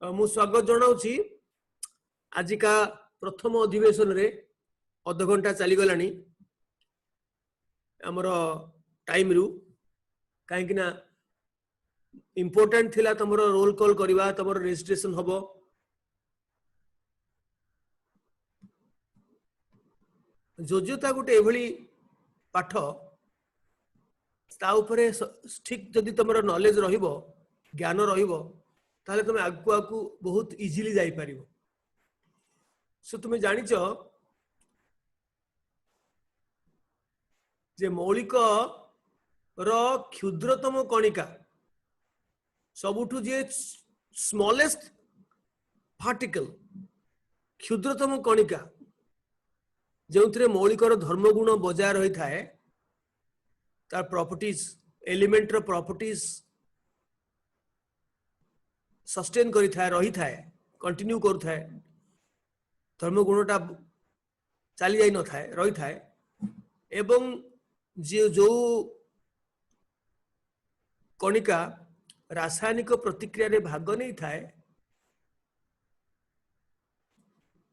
मु स्वागत जनाऊँची आजिका प्रथम अधिवेशन रे अध घंटा चली गलानी हमर टाइम रु कहीं ना इम्पोर्टेंट थिला तमर रोल कॉल करवा तमर रजिस्ट्रेशन हबो जोज्यता गोटे एभली पाठ ता उपरे ठीक जदि तमर नॉलेज रहिबो ज्ञान रहिबो ताले तुम आगु आगु बहुत इजीली जाई परिबो। सो तुम जानिच जे मौलिक रो क्षुद्रतम कणिका सबुठु जे स्मॉलेस्ट पार्टिकल क्षुद्रतम कणिका जो मौलिक धर्मगुण बजाय रही थाए तार प्रॉपर्टीज एलिमेंट रो प्रॉपर्टीज सस्टेन करी थाए रही थाए कंटिन्यू करू थाए धर्मगुणटा चली जाई न थाए रही थाए एवं जो कणिका रासायनिक प्रतिक्रिया रे भाग नहीं थाए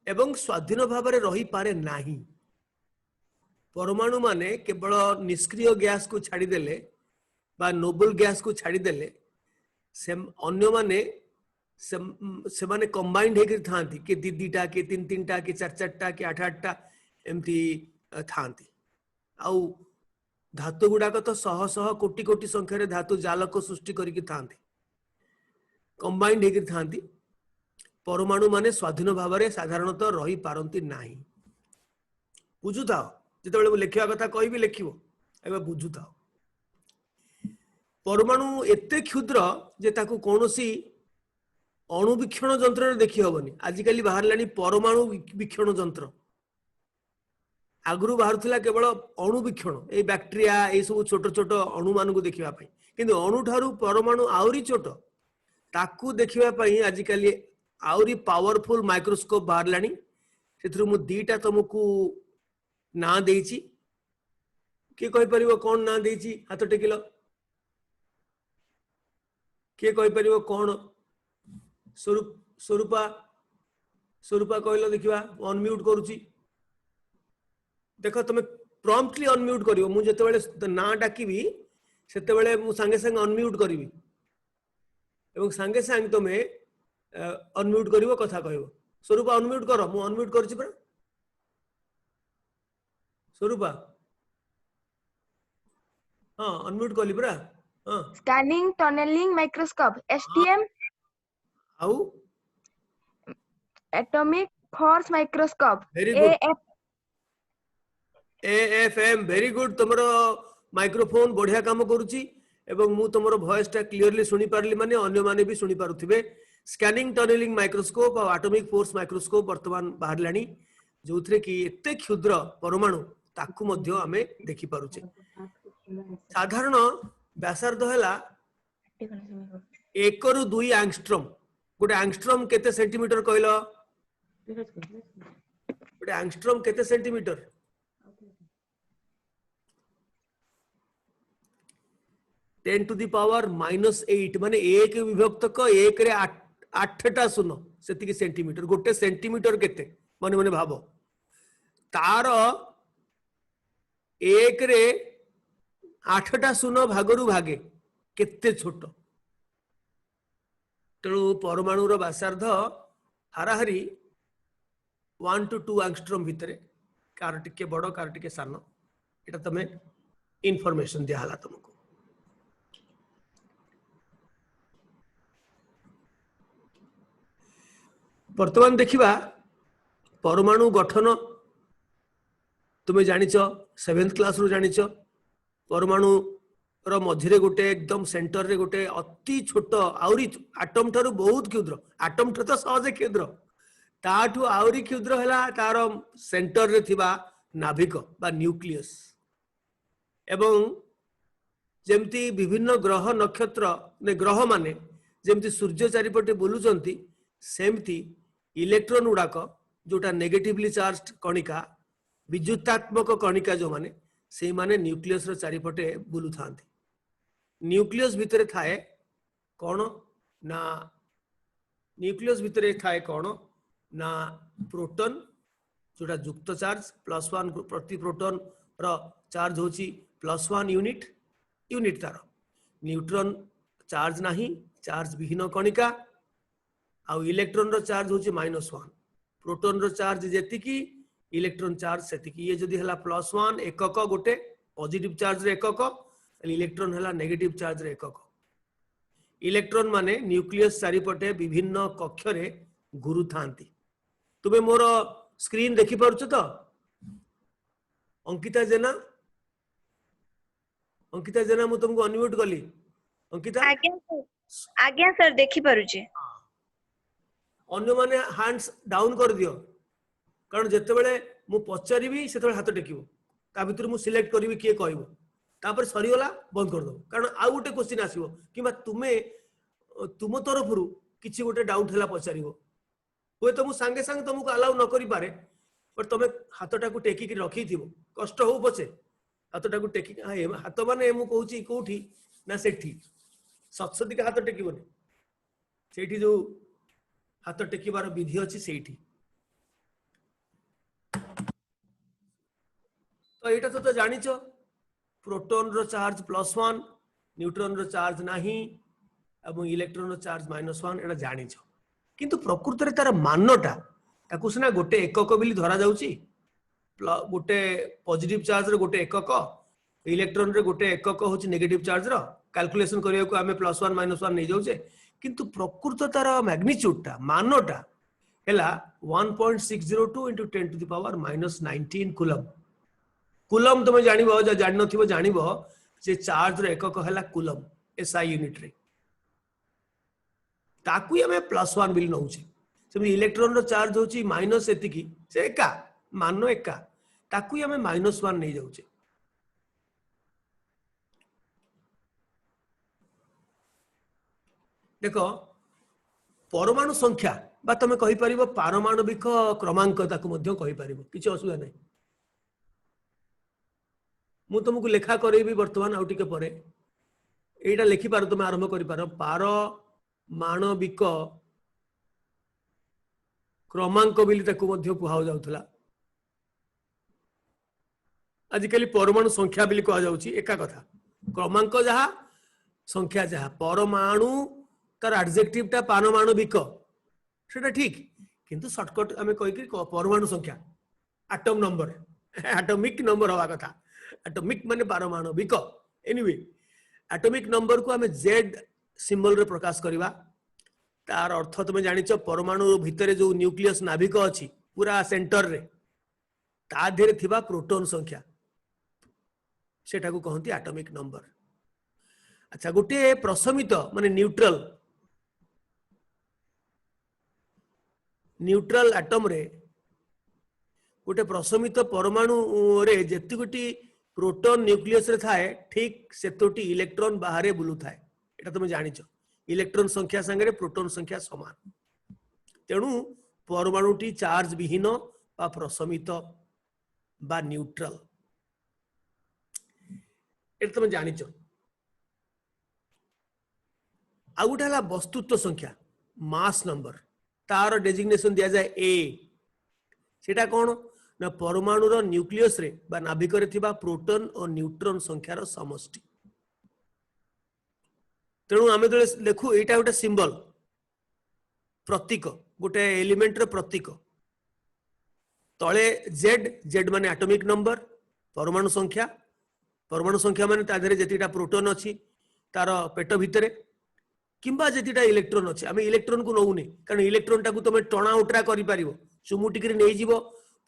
एवं स्वाधीन भाव में रही पारे नाही। परमाणु माने केवल निष्क्रिय गैस को छाड़ीदेले बा नोबल गैस को छाड़ीदेले से अन्य माने से माने कंबाइंड होकर थांती के दीटा के तीन तीनटा के चार चारटा के आठ आठटा एमती थांती आउ धातु गुड़ाक तो शह शह कोटि कोटि संख्यार धातु जालक सृष्टि करके थांती कंबाइंड होकर थांती। परमाणु माने स्वाधीन भाव में साधारणतः रही पारंती नाही। बुझुता जिते बड़े लिखा कथा कहि लिखिबो एबे बुझुता परमाणु एते क्षुद्र जे ताकू कोनोसी अणुवीक्षण यंत्र रे देखि हबनी। आजिकली बाहर लानी परमाणु वीक्षण यंत्र आगुरु बाहर केवल अणुवीक्षण ए बैक्टेरिया ए सब छोट छोट अणु मान को देखा किंतु अणु ठारू परमाणु आउरी छोट ताकू देखा आजिकली आउरी पावरफुल माइक्रोस्कोप बाहर लानी से मु दीटा तुमको ना देइची किए कहि परिबो कोन ना देइची हाथ टेकिलो किए कहि परिबो कोन स्वरूपा स्वरूपा कहलो देखिबा अनम्यूट करूची देखो तुम प्रॉम्प्टली अनम्यूट करिवो मु जते बेले ना डाकिबी सेते बेले मु संगे संगे अनम्यूट करिवि एवं संगे संगे तुमे अनम्यूट करिवो कथा कहबो स्वरूपा अनम्यूट करो मु अनम्यूट करछि पर स्वरूपा हाँ अनम्यूट कली परा हाँ स्कैनिंग टनलिंग माइक्रोस्कोप एसटीएम आउ atomic force microscope very good AFM very good तुमरो माइक्रोफोन बढ़िया काम करूची एवं मु तुमरो वॉइस टा क्लियरली सुनी पारली माने अन्य माने भी सुनी पारुथिबे। स्कैनिंग टनलिंग माइक्रोस्कोप और एटॉमिक फोर्स माइक्रोस्कोप वर्तमान बाहर लानी जोथरे कि एते क्षुद्र परमाणु ताकू मध्य आमे देखि पारुचे। साधारण व्यासार्ध हैला 1 रु 2 एंगस्ट्रॉम गोटे एंगस्ट्रॉम केते सेंटीमीटर कहलो गोटे एंगस्ट्रॉम केते सेंटीमीटर 10 टू दी पावर -8 माने 1 विभक्त को 1 रे 8टा शून्य सेतिकी सेंटीमीटर गोटे सेंटीमीटर केते मने मने भाबो तार 1 रे 8टा शून्य भागरु भागे केते छोट तेणु परमाणु रो व्यासार्ध हाराहारी 1 टू 2 एंगस्ट्रॉम भितरे कार टिके बड़ कार टिके सान एटा तमे इनफॉरमेशन दिया हला तुमको। वर्तमान देखिबा परमाणु गठन तुम्हें जानिच 7th क्लास रु जानिच परमाणु रो मझिरे गोटे एकदम सेंटर रे गोटे अति छोट आउरी एटम ठारू बहुत क्षुद्र एटम ठारू तो सहज क्षुद्र ताठू आउरी क्षुद्र हैला तार सेंटर रे थिबा नाभिक बा न्यूक्लियस एवं जेमती विभिन्न ग्रह नक्षत्र ने ग्रह माने जेमती सूर्य चारिपटे बुलुचंती सेमती इलेक्ट्रॉन गुड़ाक जोटा नेगेटिवली चार्ज कणिका विद्युतात्मक कणिका जो माने से माने न्यूक्लियस रो चारिपटे बुलु थांती। न्यूक्लियस भितरे थाए कौन ना न्यूक्लियस भितर थाए कौन ना प्रोटॉन जोटा युक्त चार्ज +1 प्रति प्रोटॉन रो चार्ज होची +1 यूनिट तार न्यूट्रॉन चार्ज नाही चार्ज विहीन कणिका आ इलेक्ट्रॉन रो चार्ज होची -1 प्रोटॉन रो चार्ज जेतिकी इलेक्ट्रॉन चार्ज सेतिकी ये जदी हला +1 एकक गोटे पॉजिटिव चार्ज रे एकक इलेक्ट्रॉन हला नेगेटिव चार्ज रे एकक इलेक्ट्रॉन माने न्यूक्लियस चारिपटे विभिन्न कक्ष रे घुरु थांती तुमे मोर स्क्रीन देखि पारुछ तो अंकिता जेना मु तुमको अनम्यूट कली अंकिता आज्ञा सर देखि पारुछे अन्य माने हैंड्स डाउन कर दियो कारण जते बेले मु पचारिबी सेते बेले हाथ टेकिबो ता भितर मु सिलेक्ट करबी किए कहबो तापर सरीगला बंद कर दो कारण आ गोटे क्वेश्चन आसीबो किबा तुमे तुम तरफरु किछि गोटे डाउट हला पचारिबो होय तो मु संगे संगे तुमको अलाउ न करि पारे पर तुमे हाथटा को टेकी कि रखी थिबो कष्ट हो पछे हाथटा को टेकी हाथ माने मु कहूची कोठी ना सेठी सत्सदी का हाथ टेकीबोनी सेठी जो हाथ टेकिबार विधि अछि सेठी तो एटा तो जानिछ प्रोटॉन रो चार्ज +1 न्यूट्रॉन रो चार्ज नाही एवं इलेक्ट्रॉन रो चार्ज -1 एटा जानिछ किंतु प्रकृति रे तार मानटा ताकू सिना गोटे एकक बिली धरा जाउची गोटे पॉजिटिव चार्ज रे गोटे एकक इलेक्ट्रॉन रे गोटे एकक होची नेगेटिव चार्ज रो कैलकुलेशन करिया को हमें +1 -1 नै जाउचे किंतु प्रकृति तार मैग्नीट्यूडटा मानटा हैला 1.602 × 10⁻⁻19 कूलम कूलम तुम जानिबो जे जानि नथिबो जानिबो जे चार्ज रो एकक हैला कूलम एसआई यूनिट रे ताकू हमें +1 बिल नउचे सेम इलेक्ट्रॉन रो चार्ज होची माइनस एतिकी से एका मान एका ताकू हमें -1 नै जाउचे देखो परमाणु संख्या बा तुम कहि परिबो पारमाणविक क्रमांक ताकू मध्य कहि परिबो किछि असुविधा नै मु तुमको लेखा करेबी वर्तमान आउ टिके परे एटा लिखि पारो तुम आरंभ करि पारो पारमाणविक क्रमांक बिली ताकू मध्य कुहाउ जाउथला आजिकली परमाणु संख्या बिली कहा जाउची एका कथा क्रमांक जहा संख्या जहा परमाणु तार एडजेक्टिव टा पारमाणविक सेटा ठीक किंतु शॉर्टकट हमें कहि कि परमाणु संख्या एटम नंबर एटॉमिक नंबर हवा कथा एटॉमिक माने पारमाणविक एनीवे एटॉमिक नंबर को हमें जेड सिंबल रे प्रकाश करबा तार अर्थ तुम जानिछ परमाणु भितरे जो न्यूक्लियस नाभिक अछि पूरा सेंटर रे ता धेरे थिबा प्रोटॉन संख्या सेटा को कहंती एटॉमिक नंबर अच्छा गोटे प्रशमित माने न्यूट्रल एटम रे गोटे प्रशमित परमाणु रे जेति गोटी प्रोटॉन न्यूक्लियस रे थाए ठीक सेतोटी इलेक्ट्रॉन बाहरे बुलु थाए एटा तुम जानिछ इलेक्ट्रॉन संख्या संगे प्रोटॉन संख्या समान तेणु परमाणुटी चार्ज विहीन बा प्रशमित बा न्यूट्रल एटा तुम जानिछ आ गोटे हला वस्तुत्व संख्या मास नंबर तार डेजिग्नेशन दिया जाए ए सेटा कौन ना परमाणु रो न्यूक्लियस रे बा नाभिक रे थिबा प्रोटॉन और न्यूट्रॉन संख्या रो समष्टि तेणु आमे जो देखु एटा गोटे सिंबल प्रतीक गोटे एलिमेंट रो प्रतीक तळे जेड जेड माने एटॉमिक नंबर परमाणु संख्या माने ता धरे जेतिटा प्रोटॉन अछि तार पेट भितरे किंबा जेतिटा इलेक्ट्रॉन अछि आमे इलेक्ट्रॉन को नउनी कारण इलेक्ट्रॉन टाकू तमे टणा उटरा करि पारिबो सुमुटिकरी नै जीवो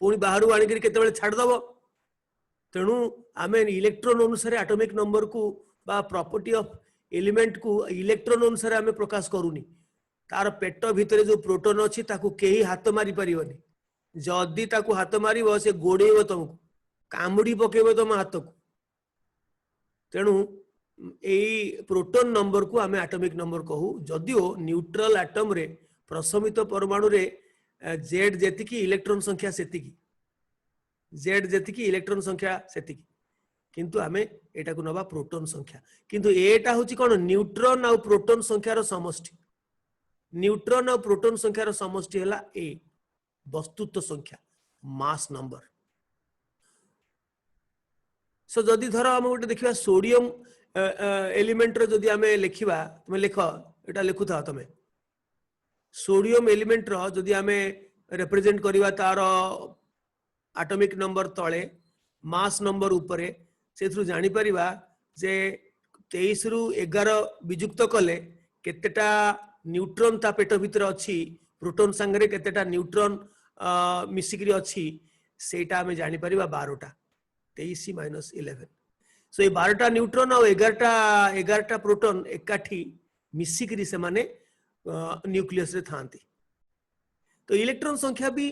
पुणी बाहरु आनी करी केते बेले छाड़ दबो तेणु आमे इलेक्ट्रॉन अनुसार एटॉमिक नंबर को बा प्रॉपर्टी ऑफ एलिमेंट को इलेक्ट्रॉन अनुसार आमे प्रकाश करूनी तार पेट भितरे जो प्रोटॉन अछि ताकू केही हाथ मारी परिबनी जदी ताकू हाथ मारिबो से गोडेइबो तुमको कामुडी पकेइबो तुम हाथ को तेणु एई प्रोटॉन नंबर को आमे एटॉमिक नंबर कहू जदिओ न्यूट्रल एटम रे प्रशमित परमाणु रे जेड जेतिकी इलेक्ट्रॉन संख्या सेतिकी जेड जेतिकी इलेक्ट्रॉन संख्या सेतिकी किंतु आमे एटा को नबा प्रोटॉन संख्या किंतु एटा होची कोन न्यूट्रॉन आ प्रोटॉन संख्या रो समष्टि न्यूट्रॉन और प्रोटॉन संख्यार समष्टि है ए वस्तुत्व संख्या मास नंबर। सो जदि धर आम गोटे देखा सोडियम एलिमेंट रो जदि आमे लिखिबा तुम लिख एटा लिखु था तमे सोडियम एलिमेंट रो जदि आमे रिप्रेजेंट करिवा तार एटॉमिक नंबर तळे मास नंबर उपरे सेथु जानि परिबा जे 23 रु 11 वियुक्त कले केतेटा न्यूट्रॉन ता पेट भीतर अछि प्रोटॉन संगे केतेटा न्यूट्रॉन मिसिकरी अछि सेटा आमे जानि परिबा 12टा 23 माइनस 11। सो ये 12टा न्यूट्रॉन और 11टा प्रोटॉन एकाठी मिसिकरी से माने न्यूक्लियस रे थांती। तो इलेक्ट्रॉन संख्या भी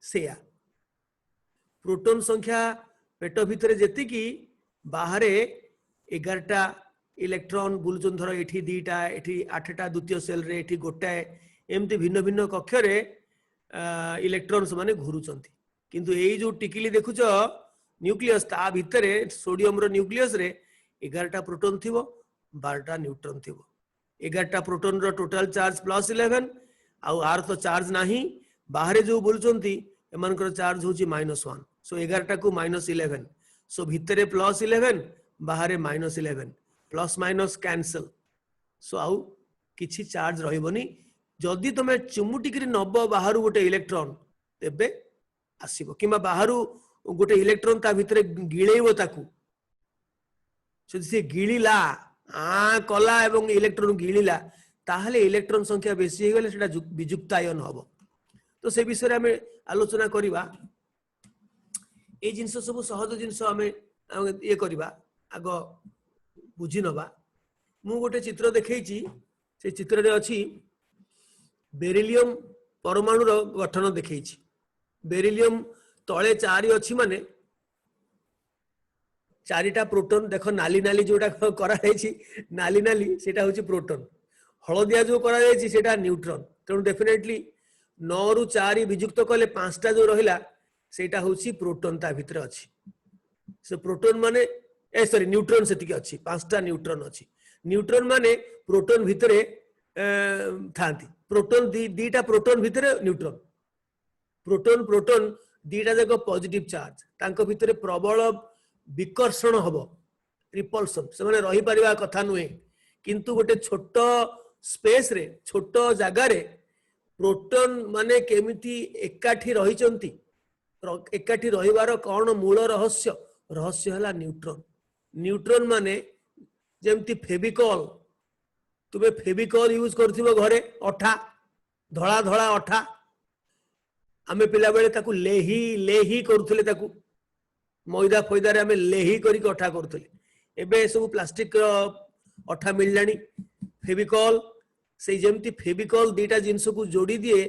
सेया प्रोटॉन संख्या पेट भीतर जेति की बाहरे 11टा इलेक्ट्रॉन बुलचन धर एठी 2टा एठी 8टा द्वितीय सेल रे एठी गोटाए एमती भिन्न भिन्न कक्ष रे इलेक्ट्रॉन्स माने घुरुचंती। किंतु एई जो टिकिली देखुच न्यूक्लियस ता भितर सोडियम रो न्यूक्लियस रे 11टा प्रोटॉन थिबो 12टा न्यूट्रॉन थिबो। 11टा प्रोटॉन रो टोटल चार्ज +11 आउ आर तो चार्ज नाही बाहरे जो बोलचंती एमानकर चार्ज होची -1। सो 11टा को -11 सो भितरे +11 बाहरे -11 प्लस माइनस कैंसल। सो आउ किछि चार्ज रहिबोनी जदि तमे चुमुटिकरी नब बाहरु गोटे इलेक्ट्रॉन तेबे आसीबो किमा बाहरु गोटे इलेक्ट्रॉन ता भितरे गिळेइबो ताकू जदि से गिळिला कला एवं इलेक्ट्रॉन गिळिला ताहले इलेक्ट्रॉन संख्या बेसी हेगले सेटा वियुक्तायन हबो। तो से विषय रे हमें आलोचना करिबा ए जिंस सब सहज जिंस हमें ये करिबा आग बुझी नबा। मु गोटे चित्र देखैछि से चित्र रे अछि बेरिलियम परमाणु रो गठन देखैछि। बेरिलियम तळे 4 अछि माने 4टा प्रोटॉन देख नाली नाली जोटा करा जायछि नाली नाली सेटा होछि प्रोटॉन हळदिया जो करा जायछि सेटा न्यूट्रॉन। तेणु डेफिनेटली 9 रु 4 वियुक्त कले 5टा जो रहिला सेटा होछि प्रोटॉन ता भितर अछि। से प्रोटॉन माने सॉरी न्यूट्रॉन सेति के अछि 5टा न्यूट्रॉन अछि। न्यूट्रॉन माने प्रोटॉन भितरे थांती प्रोटॉन दीटा प्रोटॉन भितरे न्यूट्रॉन प्रोटॉन प्रोटॉन दीटा जक पॉजिटिव चार्ज तांको भितरे प्रबल विकर्षण हबो रिपल्सन से माने रही परिबा कथा नुहे। किंतु गोटे छोट स्पेस रे छोट जगह रे प्रोटॉन माने केमिति एकाठी रहिचंती एकाठी रहिबार कौन मूल रहस्य रहस्य हला न्यूट्रॉन। न्यूट्रॉन माने जेमती फेविकॉल तुमे फेविकॉल यूज करथिबो घरे अठा धड़ा धड़ा अठा आमे पिला बेले ताकू लेही लेही करूथले ताकू मैदा फैदा रे आमे लेही करी अठा करूथले। एबे सब प्लास्टिक अठा मिललानी फेविकॉल से जेमती फेविकॉल दीटा जिंस को जोड़ी दिए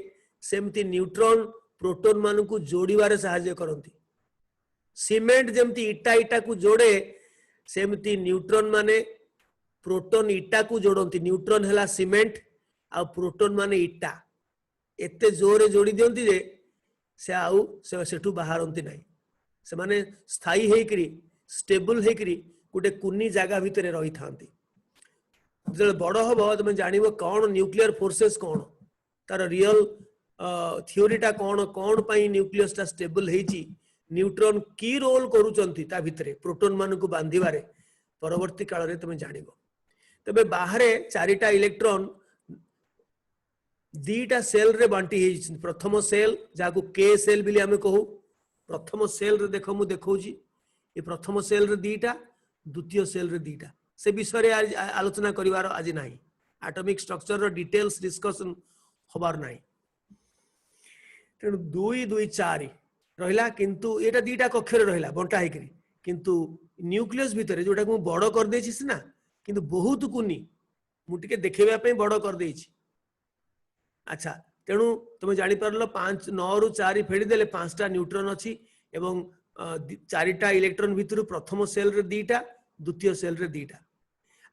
सेमती न्यूट्रॉन प्रोटॉन मान को जोड़ीबारे सहायता करती। सीमेंट जेमती इटा इटा को जोड़े सेमती न्यूट्रॉन माने प्रोटॉन इटा को जोड़ती। न्यूट्रॉन हैला सीमेंट आ प्रोटॉन माने इटा एते जोरे जोड़ी दियंती जे से आउ से सेठू बाहरंती नाही से माने स्थायी हेकरी स्टेबल हेकरी गोटे कुनी जागा भितरे रही थांती। जब बड़ हम तुम जानिबो कौन न्यूक्लियर फोर्सेस कौन तार रियल थियोरीटा कौन कौन पाई न्यूक्लियस टा स्टेबल हेची न्यूट्रॉन की रोल करूचंती ता भितरे प्रोटॉन मान को बांधिबारे परवर्ती काल रे तुम जानिबो। तबे बाहरे 4टा इलेक्ट्रॉन 2टा सेल रे बांटी हेची। प्रथम सेल जाको के सेल बिली हमें कहू प्रथम सेल रे देखो मु देखौजी ये प्रथम सेल रे 2टा द्वितीय सेल रे 2टा से विषय आलोचना करिवार आज नाही। एटॉमिक स्ट्रक्चर रो डिटेल्स डिस्कशन होबार नाही। तेणु 2 2 4 रहिला किंतु एटा 2टा कक्ष रे रहिला बंटा हेकरी किंतु न्यूक्लियस भितरे जोटा को बड़ कर देछि सिना किंतु बहुत कुनी मु टिके देखेबा पे बड़ कर देछि। अच्छा तेणु तुम जानि परलो 5 9 रु 4 फेडी देले 5टा न्यूट्रॉन अछि एवं 4टा इलेक्ट्रॉन भितरु प्रथम सेल रे 2टा द्वितीय सेल रे 2टा।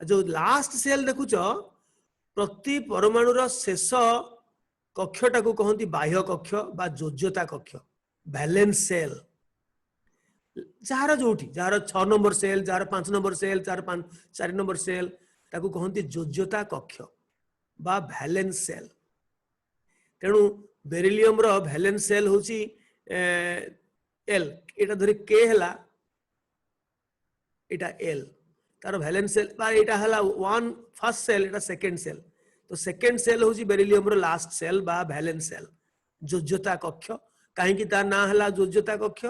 जो लास्ट सेल देखुच प्रति परमाणु रो शेष कक्षटा को कहंती बाह्य कक्ष बा जोज्यता कक्ष बैलेंस सेल जार जोठी जार 6 नंबर सेल जार 5 नंबर सेल जार 4 नंबर सेल ताको कहंती जोज्यता कक्ष बा बैलेंस सेल। तेणु बेरिलियम रो वैलेंस सेल होची एल एटा धरि के हला एटा एल तार वैलेंस सेल बा एटा हला वन फर्स्ट सेल एटा सेकंड सेल तो सेकंड सेल होची बेरिलियम रो लास्ट सेल बा वैलेंस सेल जोज्यता कक्ष काहे कि तार ना हला जोज्यता कक्ष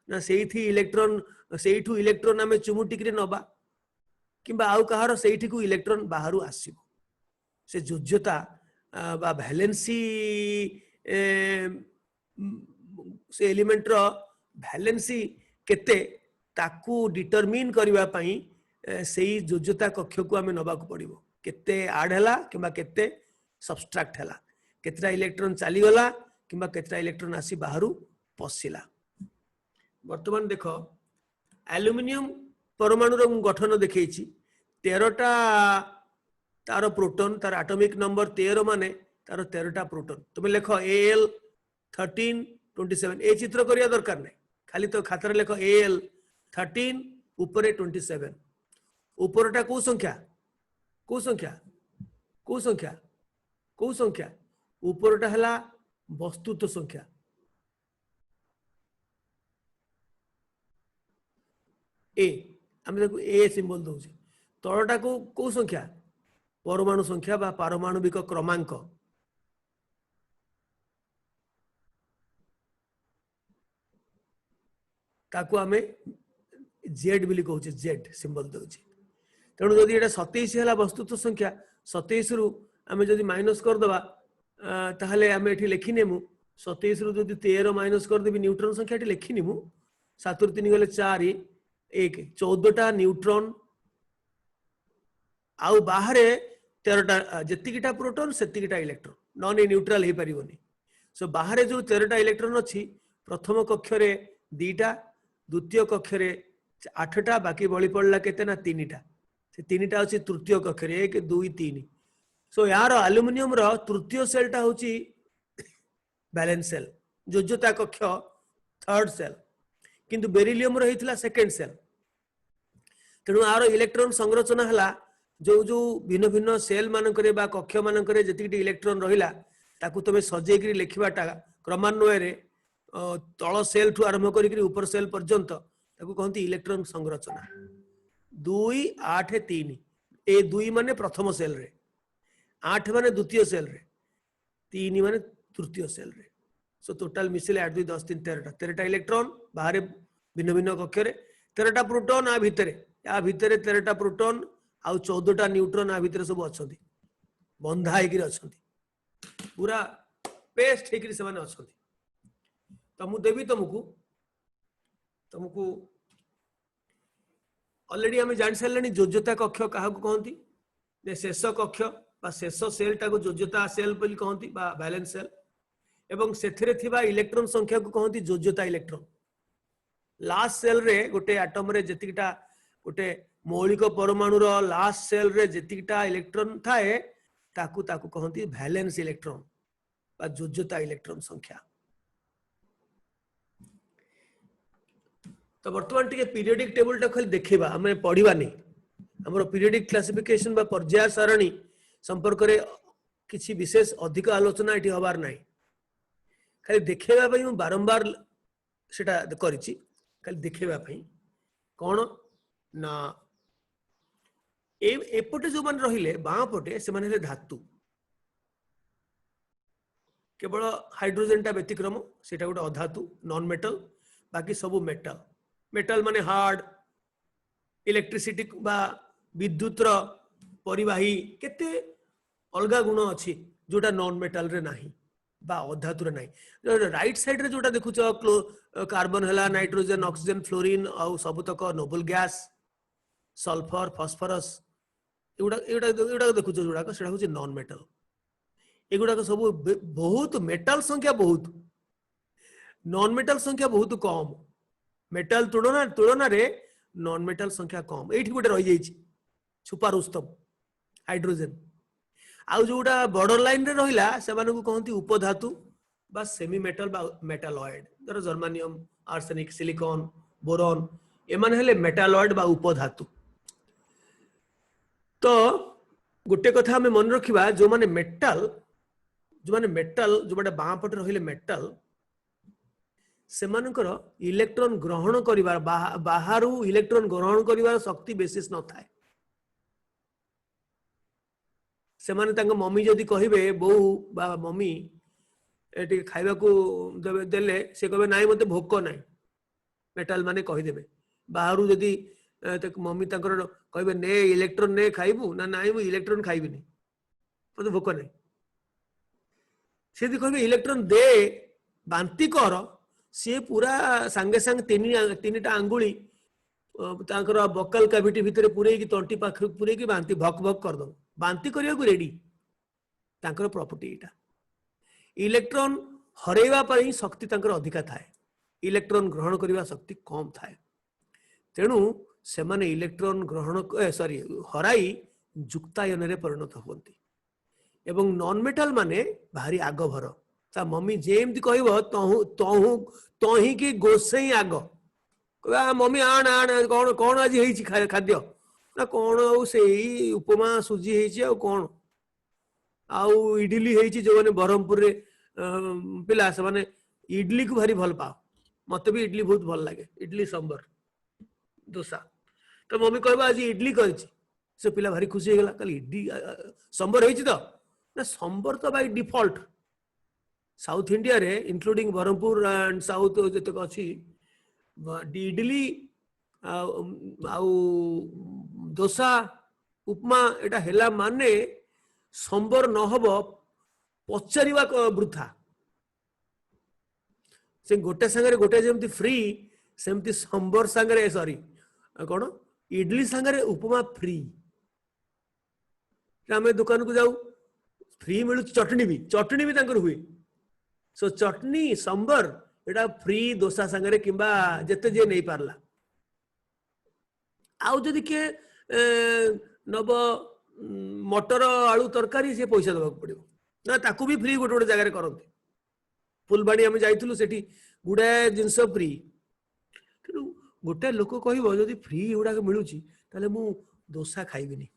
ना सेठी इलेक्ट्रॉन सेठू इलेक्ट्रॉन आमे चुमुटिक रे नबा किंबा आउ कहार सेठी को इलेक्ट्रॉन बाहरु आसीबो से जोज्यता बा वैलेंसी से एलिमेंट रो वैलेंसी केते ताकू डिटरमिन करबा पई सेही जोज्यता कक्ष को आमे नबा को पड़िबो केते ऐड हला किंबा केते सब्सट्रैक्ट हला केतरा इलेक्ट्रॉन चली गला किंबा केतरा इलेक्ट्रॉन आसी बाहरु पसिला वर्तमान देखो एल्युमिनियम परमाणु रो गठन देखैछि 13टा तार प्रोटॉन तार एटॉमिक नंबर 13 माने तार 13टा प्रोटॉन तुम लिखो Al 13 27 ए चित्र करिया दरकार नै खाली तो खातर लिखो Al 13 ऊपर 27 ऊपरटा को संख्या को संख्या को संख्या को संख्या ऊपरटा हला वस्तुत्व संख्या ए आमे देखो ए सिंबल दउछि तळटा को संख्या परमाणु संख्या बा पारमाणविक क्रमांक ताकू आमे जेड बिली कहउछि जेड सिंबल दउछि तेणु जदि एटा 27 हला वस्तुत्व संख्या 27 रु आमे जदि माइनस कर दबा ताहले आमे एठी लेखि नेमु 27 रु जदि 13 माइनस कर देबी न्यूट्रॉन संख्या एठी लेखि नेमु 7 रु 3 गले 4 1 14टा न्यूट्रॉन आउ बाहरे 13टा जतिकिटा प्रोटॉन सेतिकिटा इलेक्ट्रॉन नॉन न्यूट्रल हे परिबोनी सो बाहरे जो 13टा इलेक्ट्रॉन अछि प्रथम कक्ष रे 2टा द्वितीय कक्ष रे 8टा बाकी बळी पड़ला केते ना 3टा से 3टा अछि तृतीय कक्ष रे 1 2 3 सो यार एल्युमिनियम रो तृतीय सेलटा होची बैलेंस सेल जोज्यता कक्ष थर्ड सेल किंतु बेरिलियम रो हितला सेकंड सेल तेणु आरो इलेक्ट्रॉन संरचना हला जो जो भिन्न भिन्न सेल मानकरे बा कक्ष मानकरे जतिकि इलेक्ट्रॉन रहिला ताकू तमे सजेकरी लिखिबाटा क्रमान्वय रे तळ सेल ठु आरंभ करी ऊपर सेल पर्यंत ताकू कहंती इलेक्ट्रॉन संरचना 2 8 3 ए 2 माने प्रथम सेल रे 8 माने द्वितीय सेल रे 3 माने तृतीय सेल रे सो टोटल मिसिले 8 2 10 3 13टा इलेक्ट्रॉन बाहर भिन्न भिन्न कक्ष रे 13टा प्रोटॉन आ भितरे 13टा प्रोटॉन आउ 14टा न्यूट्रॉन आ भितरे सब अछंती बंधा हेकिर अछंती पूरा पेस्ट हेकिर से माने अछंती त मु देबी तुमको ऑलरेडी हमें जान सारले जोज्यता कक्ष काहा को कहंती जे शेष कक्ष बा शेष सेल टा को जोज्यता सेल बोली कहंती बा बैलेंस सेल एवं सेथिरे थिबा इलेक्ट्रॉन संख्या को कहंती जोज्यता इलेक्ट्रॉन लास्ट सेल रे गोटे एटम रे जतिकिटा गोटे मौलिक परमाणु रो लास्ट सेल रे जतिकिटा इलेक्ट्रॉन थाए ताकू ताकू कहंती वैलेंस इलेक्ट्रॉन बा जोज्यता इलेक्ट्रॉन संख्या तो वर्तमान टिके पीरियोडिक टेबल टा खाली देखिबा हमें पढिबा नै हमरो पीरियोडिक क्लासिफिकेशन बा पर्याय सारणी संपर्क रे किछि विशेष अधिक आलोचना एठी हबार नै खाली देखिबा पई हम बारंबार सेटा करिछि खाली देखिबा पई कोन ना एपटे जो मान रहिले बाँ पटे से माने धातु केवल हाइड्रोजन टा व्यतिक्रम सेटा गोटे अधातु नॉन मेटल बाकी सब मेटल मेटल माने हार्ड इलेक्ट्रिसिटी बा विद्युत रो परिवाही केते अलगा गुण अछि जोटा नॉन मेटल रे नाही बा अधातु रे नाही राइट साइड रे जोटा देखुछ कार्बन हला नाइट्रोजन ऑक्सीजन फ्लोरीन आ सबतक नोबल गैस सल्फर फास्फोरस एगुड़ा देखुछ जोड़ा सेटा होछि नॉन मेटल एगुड़ा सब बहुत मेटल संख्या बहुत नॉन मेटल संख्या बहुत कम मेटल तुलना रे नॉन मेटल संख्या कम एठी गोटे रहि जाइछि छुपा रुस्तम हाइड्रोजन आउ जोटा बॉर्डर लाइन रे रहिला से माने को कहंती उपधातु बा सेमी मेटल बा मेटालॉइड जर जर्मेनियम आर्सेनिक सिलिकॉन बोरॉन एमान हेले मेटालॉइड बा उपधातु तो गोटे कथा हमें मन रखिबा जो माने मेटल जो माने मेटल जो बडे बाँ पटे रहिले मेटल सेमानकर इलेक्ट्रॉन ग्रहण करिवार बाहरु इलेक्ट्रॉन ग्रहण करिवार शक्ति बेसिस न थाए सेमाने तांको मम्मी जदि कहिबे बो बा मम्मी एटी खाइबा को देले से कहबे नाइ मते भोक नाइ मेटल माने कहि देबे बाहरु जदि मम्मी तांकर कहबे ने इलेक्ट्रॉन ने खाइबू ना नाइ मु इलेक्ट्रॉन खाइबिनी मते भोक नाइ से यदि कहबे इलेक्ट्रॉन दे बांती कर सी पूरा सांगे सांग तीनटा आंगुली तांकर बकल कैविटी भितर पूरे की तंटी पाख पूरे की बांती भक भक कर दो बांती करिया को रेडी तांकर प्रॉपर्टी एटा इलेक्ट्रॉन हरेवा पर ही शक्ति तांकर अधिका थाए इलेक्ट्रॉन ग्रहण करिवा शक्ति कम थाए तेणु से माने इलेक्ट्रॉन ग्रहण सॉरी हराई जुक्तायन रे परिणत होती एवं नॉन मेटल माने भारी आग भर ता मम्मी जेमती कहबो तहु तहु तही की गोसई आग कहबा मम्मी आण आण कौन कौन आज हेछि खाद्य ना कौन आउ सेई उपमा सुजी हेछि आ कौन आउ इडली हेछि जो माने बरहमपुर रे पिला से माने इडली को भारी भल पाओ मते भी इडली बहुत भल लागे इडली सांबर डोसा तो मम्मी कहबा आज इडली करछि से पिला भारी खुशी गेला कल इडली सांबर हेछि तो ना सांबर तो बाय डिफॉल्ट साउथ इंडिया रे इंक्लूडिंग बरहमपुर एंड साउथ जतक अछि इडली आउ डोसा उपमा एटा हेला माने सांबर न हबो पचारिवा वृथा से गोटे संगे गोटे जेमती फ्री सेमती सांबर संगे सॉरी कौन इडली संगे उपमा फ्री आम दुकान को जाऊ फ्री मिलू चटनी भी तांकर हुए सो चटनी सांबर एटा फ्री डोसा संगे किंबा जेते जे नहीं पारला आउ जदि के नब मटर आलू तरकारी से पैसा देवा पड़ो ना ताकू भी फ्री गोटे गोटे जगह करते फुलबाणी आम जाइलु सेठी गुड़ाए जिनस फ्री तेणु गोटे लोक कह जदि फ्री गुड़ाक मिलूँ ताले मु डोसा खाइबिनी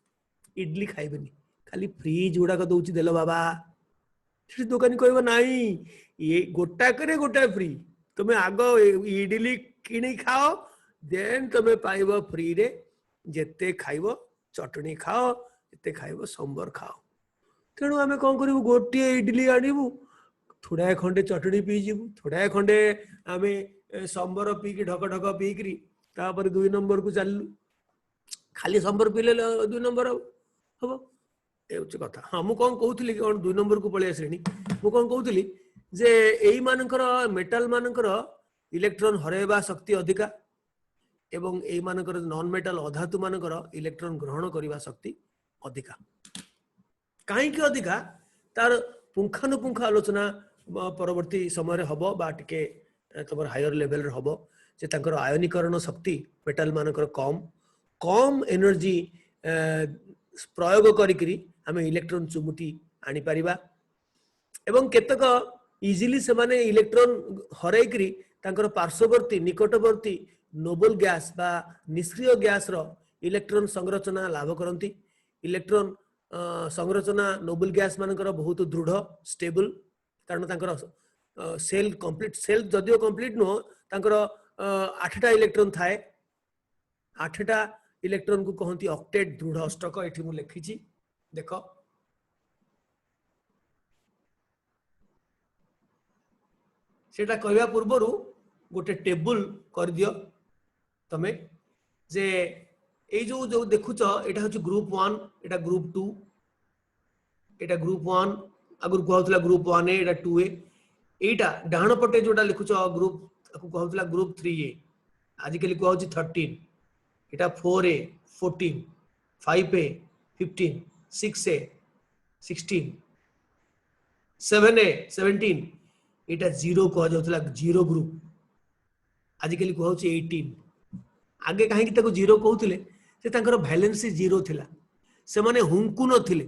इडली खाइबिनी खाली फ्रीज गुड़ाक दौची देल बाबा दुकानी कह नाई ये गोटाक गोटा फ्री तुम्हें आग इडली किणी खाओ देन तुम्हें पाइब फ्री रे जेते खाइब चटनी खाओ जेते खाइब सांबर खाओ तेणु आम कौन करूँ गोटे इडली आणबू थोड़ा खंडे चटनी पीजीबू थोड़ा खंडे आम सांबर पीकी ढक ढक पीकरी तापर 2 नंबर को चलू खाली सांबर पीले 2 नंबर हम ये कथा हाँ मुझे कौन कहूली कौन 2 नंबर को पलि आसली मुझे कौन कहूली जे एई मानकर मेटाल मानकर इलेक्ट्रॉन हरेबा शक्ति अधिका एवं एई मानकर नॉन मेटाल अधातु मानकर इलेक्ट्रॉन ग्रहण करने शक्ति अधिका कहीं अधिका तार पुंखानुपुंख आलोचना परवर्ती समय हम बा टिके तुम हायर लेवल रे हम जे तांकर आयनीकरण शक्ति मेटाल मानकर कम कम एनर्जी प्रयोग करी आमे इलेक्ट्रॉन चुमुटी आनी परिबा एवं केतक इजिली से माने इलेक्ट्रॉन हराई करी तांकर पार्श्ववर्ती निकटवर्ती नोबल गैस बा निष्क्रिय गैस रो इलेक्ट्रॉन संरचना लाभ करती इलेक्ट्रॉन संरचना नोबल गैस मानकर बहुत दृढ़ स्टेबल कारण तांकर सेल कंप्लीट सेल जदियो कंप्लीट नो तांकर 8टा इलेक्ट्रॉन थाए 8टा इलेक्ट्रॉन को कहती ऑक्टेट दृढ़ अष्टक एठी मु लिखिछि देखो सेटा कहवा पूर्व गोटे टेबल कर दियो तमे जे ए जो देखुच एटा हচ্ছে ग्रुप 1 एटा ग्रुप 2 एटा ग्रुप 1 अगर कहउतला ग्रुप 1 ए एटा 2 ए एटा डाहण पटे जोटा लिखुच ग्रुप कहउतला ग्रुप 3 ए आज के लिखुआ होची 13 एटा 4 ए 14 5 ए 15 6 ए 16 7 ए 17 एटा 0 कह जाउतला 0 ग्रुप आज के लिखुआ होची 18 आगे कहीं की ताको 0 कहउतले से तांकर वैलेंसी 0 थिला से माने हुंकु नथिले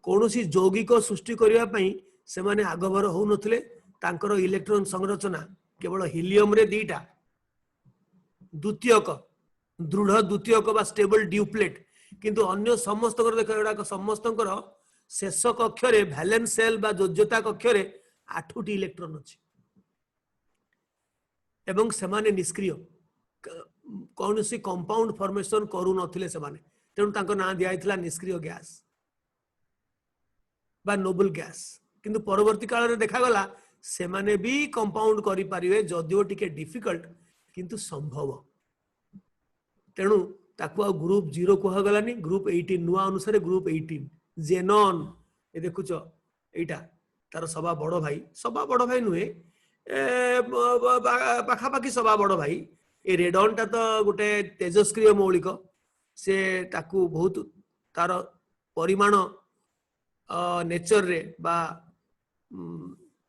कोनोसी यौगिक सृष्टि करिया पई से माने आगभर हो नथिले तांकर इलेक्ट्रॉन संरचना केवल हीलियम रे दीटा द्वितीयक दृढ़ द्वितीयक बा स्टेबल ड्यूप्लेट किंतु अन्य समस्त देखा समस्त शेष कक्षरे भैलेंस सेल बा योज्यता कक्षरे 8टी इलेक्ट्रॉन अछि एवं सेमाने निष्क्रिय कौन सी कंपाउंड फॉर्मेशन करू नथिले सेमाने तेणु तांको नाम दिया आइथिला निष्क्रिय गैस बा नोबल गैस किंतु परवर्ती काल रे देखा गला सेमाने भी कंपाउंड करि परिवे जदियो टिके डिफिकल्ट किंतु संभव तेणु ताकू आ ग्रुप 0 कह गलानी ग्रुप 18 नुआ अनुसार ग्रुप 18 जेनॉन ए देखुच एटा तार सभा बड़ भाई नुहे पाखा पाखी सभा बड़ भाई ए रेडॉन टा तो गोटे तेजस्क्रिय मौलिक से ताकू बहुत तार परिमाण नेचर रे बा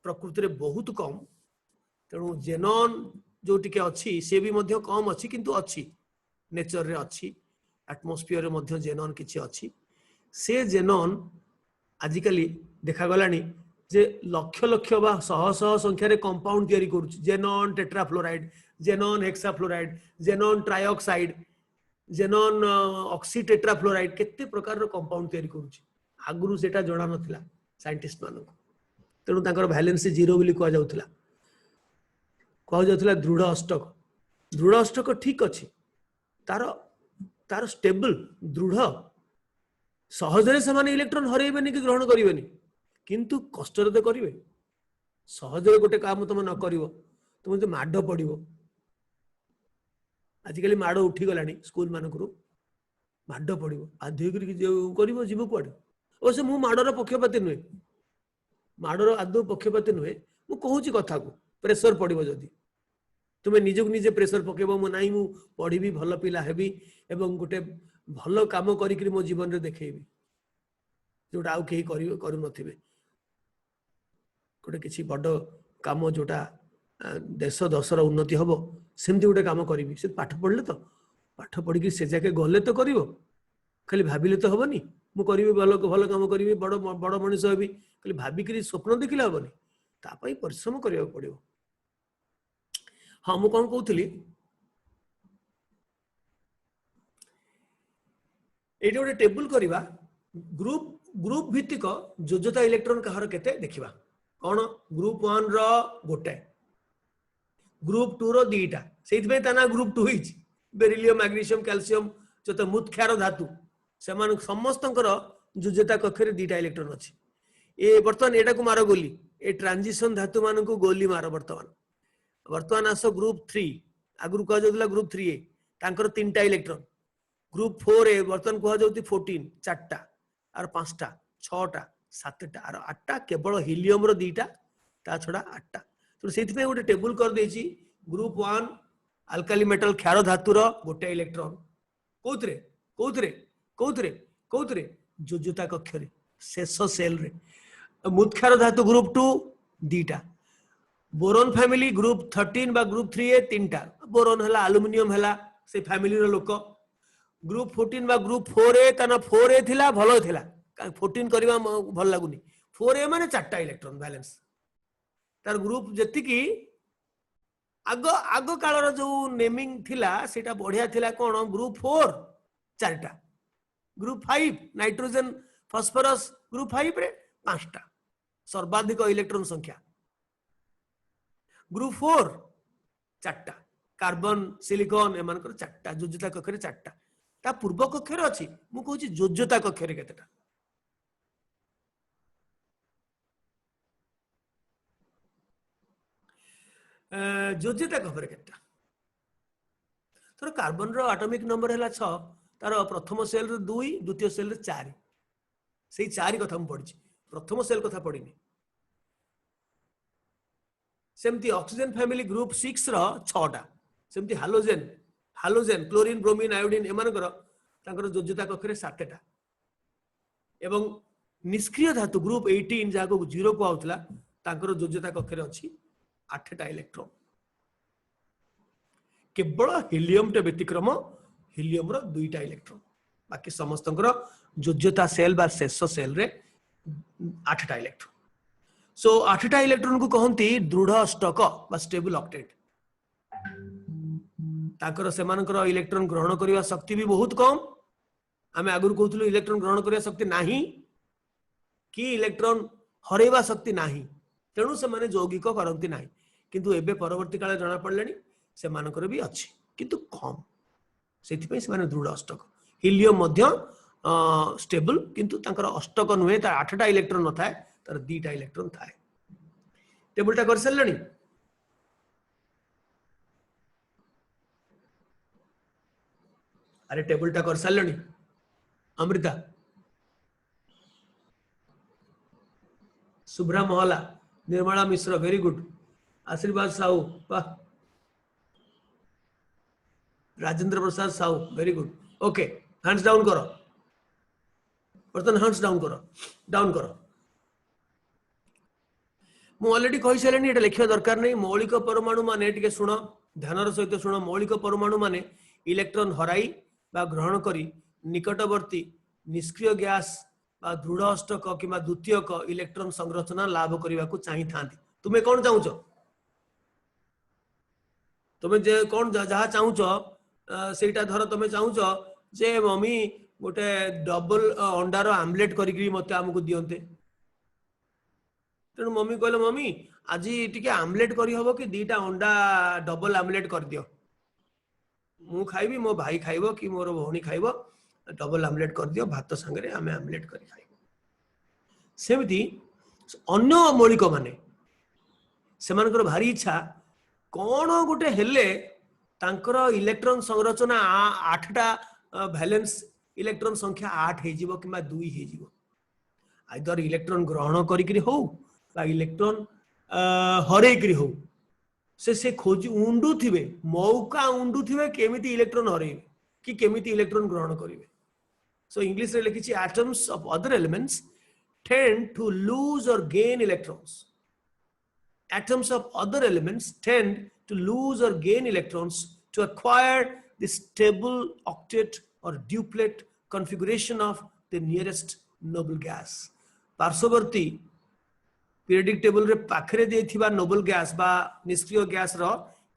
प्रकृति रे बहुत कम तेणु जेनॉन जो टिके अच्छी से भी मध्य कम अच्छी किंतु अच्छी नेचर रे अच्छी एटमॉस्फेयर रे मध्य जेनॉन किछि अच्छी से जेनॉन आजिकली देखा गलानी जे लक्ष लक्ष बा शह शह संख्या रे कंपाउंड तयारी करूछ xenon tetrafluoride xenon hexafluoride xenon trioxide xenon oxytetrafluoride केते प्रकार रो कंपाउंड तयारी करूछ आगुरु सेटा जणा नथिला साइंटिस्ट मानको तेणु तांकर वैलेंस 0 बोली कह जाउथला दृढ़ अष्टक ठीक अछि तार तार स्टेबल दृढ़ सहजरे से इलेक्ट्रॉन हरइबेनी कि ग्रहण करिवेनी किंतु कष्ट तो करिवे सहजरे गोटे काम तुम न करिवो तुम तो माड पड़िवो आजिकली माड उठी गलानी स्कूल मानकरू माड पड़िवो बाध्य करिवो जीव कुआडे अवश्य मु माडर पक्षपाती नुहे माडर आदौ पक्षपाती नुहे मु कहूची कथा को प्रेशर पड़िवो जदी तुम्हें निजक निजे प्रेशर पकेबो मु नाही मु पढ़िबी भल पिला हेबी एवं गोटे भल काम करिकरी मो जीवन रे देखेबी जोटा आउ केही करू नथिबे गोटे किछि बड़ काम जोटा देश दशर उन्नति हबो सेमती गोटे काम करिबी से पाठ पढ़ले तो पाठ पढ़ी कि से जाके गले तो करिवो खाली भाबिले तो हबनी मु करिबी भल भल काम करिबी बड़ बड़ मनुष्य हेबी खाली भाबिकरी स्वप्न देखिले हबनी ता पई परिश्रम करिया पड़िवो हाँ मु कौन कहूली ये गोटे टेबुल करवा ग्रुप ग्रुप भित्तिक योज्यता इलेक्ट्रॉन कहार केते देखिबा कौन ग्रुप 1 रो गोटे ग्रुप 2 रो दीटा सेइथबे ता ना group 2 hitch beryllium magnesium calcium जते मुख्यार धातु सेमान समस्तंकर योज्यता कक्षरे दीटा इलेक्ट्रॉन अछि ए वर्तमान एटा को मारो गोली ए ट्रांजिशन धातु मान को गोली मारो वर्तमान आस ग्रुप 3 आगु कह जाउतला ग्रुप 3 ए तांकर 3टा इलेक्ट्रॉन ग्रुप 4 ए वर्तमान कह जाउती 14 4टा आर 5टा 6टा 7टा आर 8टा केवल हीलियम रो 2टा ता छडा 8टा तो सेति पे गोटे टेबल कर देछि ग्रुप 1 अल्काली मेटल क्षार धातु रो गोटे इलेक्ट्रॉन कोथरे कोथरे कोथरे कोथरे योज्यता कक्षरे शेष सेल रे मुख्यार धातु ग्रुप 2 2टा बोरोन फैमिली ग्रुप 13 बा ग्रुप 3 ए 3टा बोरोन हला एल्युमिनियम हला से फैमिली रो लोक ग्रुप 14 बा ग्रुप 4 ए तना 4 ए थिला भलो थिला 14 करबा भल लागुनी 4 ए माने 4टा इलेक्ट्रॉन बैलेंस तार ग्रुप जति की आगो आगो काल रो जो नेमिंग थिला सेटा बढ़िया थिला कोन ग्रुप 4 4टा ग्रुप 5 नाइट्रोजन फास्फोरस ग्रुप 5 रे 5टा सर्वाधिक इलेक्ट्रॉन संख्या ग्रुप 4 4टा कार्बन सिलिकॉन एमानकर 4टा योज्यता कक्षरे 4टा ता पूर्व कक्षरे अछि मु कहूची योज्यता कक्षरे केतेटा योज्यता कक्षरे केतेटा तोर कार्बन रो एटॉमिक नंबर हैला 6 तार प्रथम सेल रे 2 द्वितीय सेल रे 4 सेही 4 कथा हम पढिछि प्रथम सेल कथा पढिनी सेमती ऑक्सीजन फैमिली ग्रुप 6 रो 6टा सेमती halogen halogen chlorine bromine iodine एमानकर तांकर योज्यता कक्षरे 7टा एवं निष्क्रिय धातु ग्रुप 18 जाको 0 को आउतला तांकर योज्यता कक्षरे अछि 8टा इलेक्ट्रॉन केवल हीलियम टे व्यतिक्रम हीलियम रो 2टा इलेक्ट्रॉन बाकी समस्तंकर योज्यता सेल बा शेष सेल रे 8टा इलेक्ट्रॉन सो 8टा इलेक्ट्रॉन को कहंती दृढ़ अष्टक बा स्टेबल ऑक्टेट ताकर सेमानकर इलेक्ट्रॉन ग्रहण करिवा शक्ति भी बहुत कम आमे आगुर कहथुलु इलेक्ट्रॉन ग्रहण करिवा शक्ति नाही कि इलेक्ट्रॉन हरेवा शक्ति नाही तेणु से माने यौगिक करंती नाही किंतु एबे परवर्ती काल जना पड़लेनी से मानकर भी अछि किंतु कम सेति पे से माने दृढ़ अष्टक हीलियम मध्य स्टेबल किंतु तांकर अष्टक नुहे तार 8टा इलेक्ट्रॉन न थाए तार 2टा इलेक्ट्रॉन थाए टेबलटा कर सल्लणी अरे टेबलटा कर सल्लणी अमृता शुभ्रा मोहला निर्मला मिश्र वेरी गुड आशीर्वाद साहू वाह Rajendra Prasad Sahu very good okay hands down करो बर्तन हैंड्स डाउन करो मु ऑलरेडी कहि सालेनी एटा लिखिया दरकार नहीं मौलिक परमाणु माने टिके सुनो ध्यानर सहित सुनो मौलिक परमाणु माने इलेक्ट्रॉन हराई बा ग्रहण करी निकटवर्ती निष्क्रिय गैस बा दृढ़ अष्टक किंबा द्वितीयक इलेक्ट्रॉन संरचना लाभ करने को चाहि थांती तुमे कौन चाहूच तुमे जे कौन जहा चाहूच सेटा धर तुमे चाहूच जे मम्मी गोटे डबल अंडार आमलेट करी मते हमको दियंते तेणु मम्मी कहले मम्मी आज टिके आमलेट करी हबो कि 2टा अंडा डबल आमलेट कर दियो मु खाइबी मो भाई खाइबो कि मोर भौणी खाइबो डबल आमलेट कर दियो भात संगे आमे आमलेट करी खाइबो सेमती अन्य मौलिक माने सेमानकर भारी इच्छा कौन गोटे हेले तांकर इलेक्ट्रॉन संरचना 8टा वैलेंस इलेक्ट्रॉन संख्या 8 हे जीवो किबा 2 हे जीवो आइदर इलेक्ट्रॉन ग्रहण करिकरी हो बा इलेक्ट्रॉन हरे करी हो से खोज उंडू थिबे मौका उंडू थिबे केमिति इलेक्ट्रॉन हरेबे कि केमिति इलेक्ट्रॉन ग्रहण करिवे सो इंग्लिश रे लिखिछि atoms of other elements tend to lose or gain electrons atoms of other elements tend to lose or gain electrons to acquire the stable octet or duplet configuration of the nearest noble gas पार्श्ववर्ती periodic table रे पाखरे देथिबा noble gas बा निष्क्रिय gas रो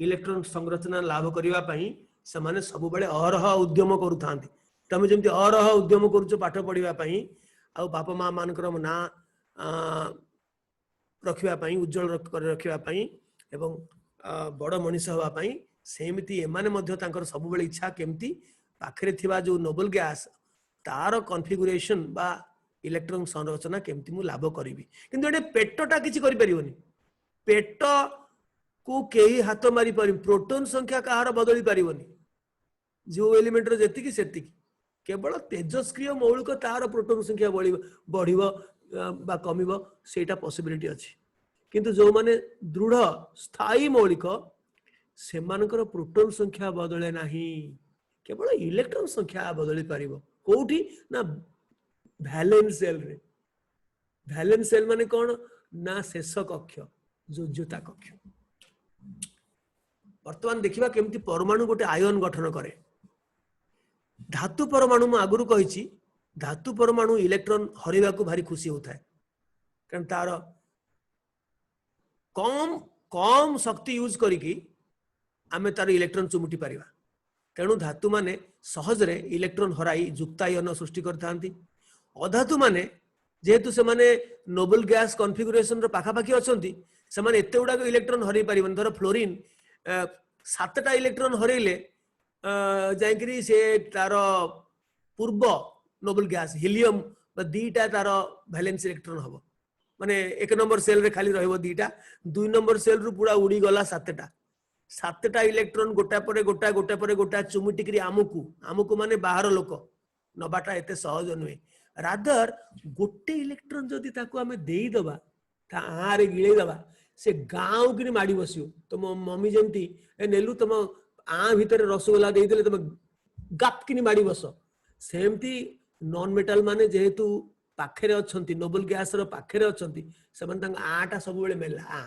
electron संरचना लाभ करिवा पई समाने सब बेले अरह उद्यम करूथांती तमे जेमति अरह उद्यम करूछ पाठ पढिबा पई आ बापा माँ मानकर ना रखिबा पई उज्जवल रखिबा पई एवं बड़ मनीष होबा पई सेमिति एमाने मध्य तांकर सब बेले इच्छा केमति पाखरे थिबा जो नोबल गैस तार कॉन्फ़िगरेशन बा इलेक्ट्रॉन संरचना केमति मु लाभ करिवि किंतु एटे पेटटा किछि करि परिबोनी पेट को केही हाथ मारी पारि प्रोटॉन संख्या कहार बदली पारिबोनी जो एलिमेंट रो जेतिकी सेतिकी केवल तेजस्क्रिय मौलिक तार प्रोटॉन संख्या बढ़िबो बा कमिबो सेटा पॉसिबिलिटी अछि किंतु जो माने दृढ़ स्थायी मौलिक सेमानकर प्रोटॉन संख्या बदले नाही केवल इलेक्ट्रॉन संख्या बदली पारिबो कोठी ना वैलेंस सेल माने कोन ना शेष कक्ष जोज्यता कक्ष वर्तमान देखिबा केमति परमाणु गोटे आयन गठन करे धातु परमाणु मु आगुरु कहिछि धातु परमाणु इलेक्ट्रॉन हरेबा को भारी खुशी होता है कारण तार कम कम शक्ति यूज करिकी आमे तार इलेक्ट्रॉन चुमुटी परिबा तेणु धातु माने सहज रे इलेक्ट्रॉन हराई युक्तायन सृष्टि करथांती अधातु माने जेहेतु से माने नोबल गैस कॉन्फ़िगरेशन रो पाखा पाखी अछंती से माने एते उडा इलेक्ट्रॉन हरई परिबन धर फ्लोरीन 7टा इलेक्ट्रॉन हरैले जायकरी से तार पूर्व नोबल गैस हीलियम बा 2टा तार वैलेंस इलेक्ट्रॉन हबो माने 1 नंबर सेल रे खाली रहबो 2टा 2 नंबर सेल रु पूरा उड़ी गला 7टा इलेक्ट्रॉन गोटा परे गोटा चुमुटिकरी आमुकु माने बाहर लोक नबाटा एते सहज नुहे रादर गोटे इलेक्ट्रॉन जदि ताको आमे देई दबा ता आरे गिळे दबा से गाँव कि माड़ी बसियो तुम मम्मी जमती नेलु तुम आ भितर रसगोला देई देले तुम गप कि माड़ी बस सेमती नॉन मेटल माने जेहेतु पाखरे अछंती नोबल गैस रो पाखरे अछंती समान तंग आटा सब बेले मेला आ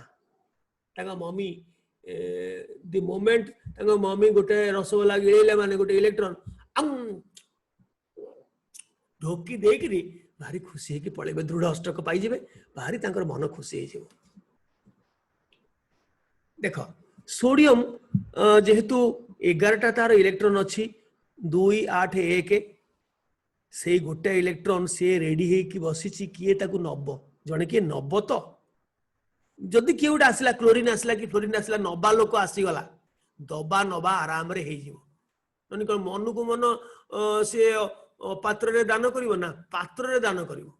तंग मम्मी द मोमेंट तंग मम्मी गोटे रसगोला गिळेले माने गोटे इलेक्ट्रॉन ढोकी देकरी भारी खुशी है कि पळेबे दृढ़ अष्टक पाई जेबे भारी तांकर मन खुशी है जेबो देखो सोडियम जेहेतु 11टा तार इलेक्ट्रॉन अच्छी 2 8 1 से गोटे इलेक्ट्रॉन से रेडी हे कि बसिची किए ताकू नब जने किए नब तो जदि किए गोटे आसला क्लोरीन आसला कि फ्लोरीन आसला नबा लोक आसीगला दबा नबा आराम रे हे जीवो ननि कोन मन को मन से पात्र रे दान करिवो ना पात्र रे दान करिवो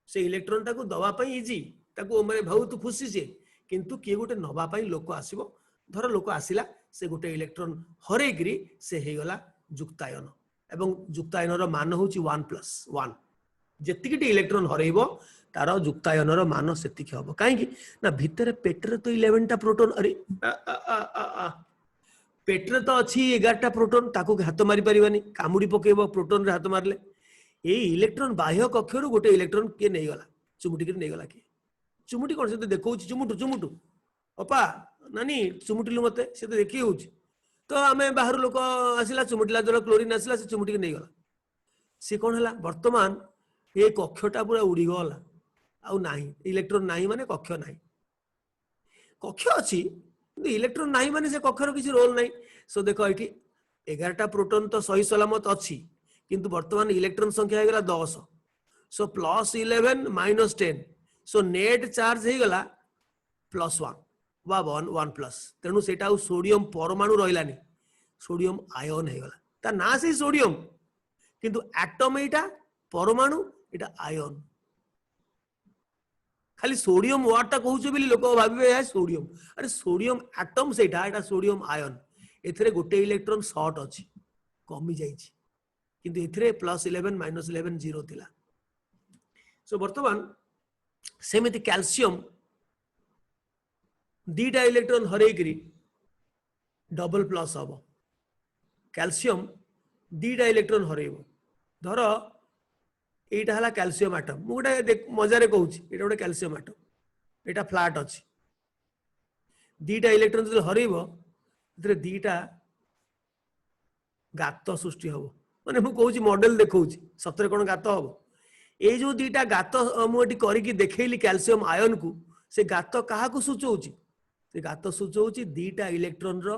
से इलेक्ट्रॉन टाकू दबा पई इजी ताकू माने बहुत खुशी से किंतु किए गोटे नबा पई लोक आसीबो धर लोक आसिला से गोटे इलेक्ट्रॉन हरे गिरी से हे गला युक्तायन एवं युक्तायनर मान होची 1+1 जेतिकिटी इलेक्ट्रॉन हरेइबो तार युक्तायनर मान सेतिक हबो काहेकि ना भितर पेटर तो 11 टा प्रोटॉन अरे पेटर तो अछि 11 टा प्रोटॉन ताको हाथ मारी परिबानी कामुडी पकेबो प्रोटॉन रे हाथ मारले ए इलेक्ट्रॉन बाह्य कक्षरु गोटे इलेक्ट्रॉन के नै गला चुमुटी के नै गला के चुमुटी कोन से देखौची चुमुटू चुमुटू अपा नानी चुमुटिलु मते से तो देखि होची तो आमे बाहर लोक आसिला चुमुटिला जल क्लोरीन आसिला से चुमुटी के नै गला से कोन हला वर्तमान ए कक्षटा पूरा उड़ी गला आउ नाही इलेक्ट्रॉन नाही माने कक्ष नाही कक्ष अछि इलेक्ट्रॉन नाही माने से कक्षर किसी रोल नाही सो देखो एठी 11 टा प्रोटॉन तो सही सलामत अछि किंतु वर्तमान इलेक्ट्रॉन संख्या हे गला 10 सो +11 -10 सो नेट चार्ज हे गला +1 वा 1+ तेणु सेटा सोडियम परमाणु रहिलानी सोडियम आयन हे गला ता ना से सोडियम किंतु एटम एटा परमाणु एटा आयन खाली सोडियम वाटा कहउछ बिली लोक भाबिबे है सोडियम अरे सोडियम एटम सेटा एटा सोडियम आयन एथरे गोटे इलेक्ट्रॉन शॉर्ट अछि कमी जाईछि किंतु एथरे +11 -11 0 थिला सो वर्तमान सेमिति कैल्शियम दीटा इलेक्ट्रॉन हरेगिरी डबल प्लस हबो कैल्शियम दीटा इलेक्ट्रॉन हरेबो धर एटा हला कैल्शियम एटम मु गोटे मजारे कहूची एटा गोटे कैल्शियम एटम एटा फ्लैट अछि दीटा इलेक्ट्रॉन जदि हरेबो एतरे दीटा गात सृष्टि हबो माने मु कहूची मॉडल देखौची सतरे कोन गात हबो ए जो दीटा गात मु एटी करी कि देखैली कैल्शियम आयन को से गात काहा को सूचौची से गात सूचौची दीटा इलेक्ट्रॉन रो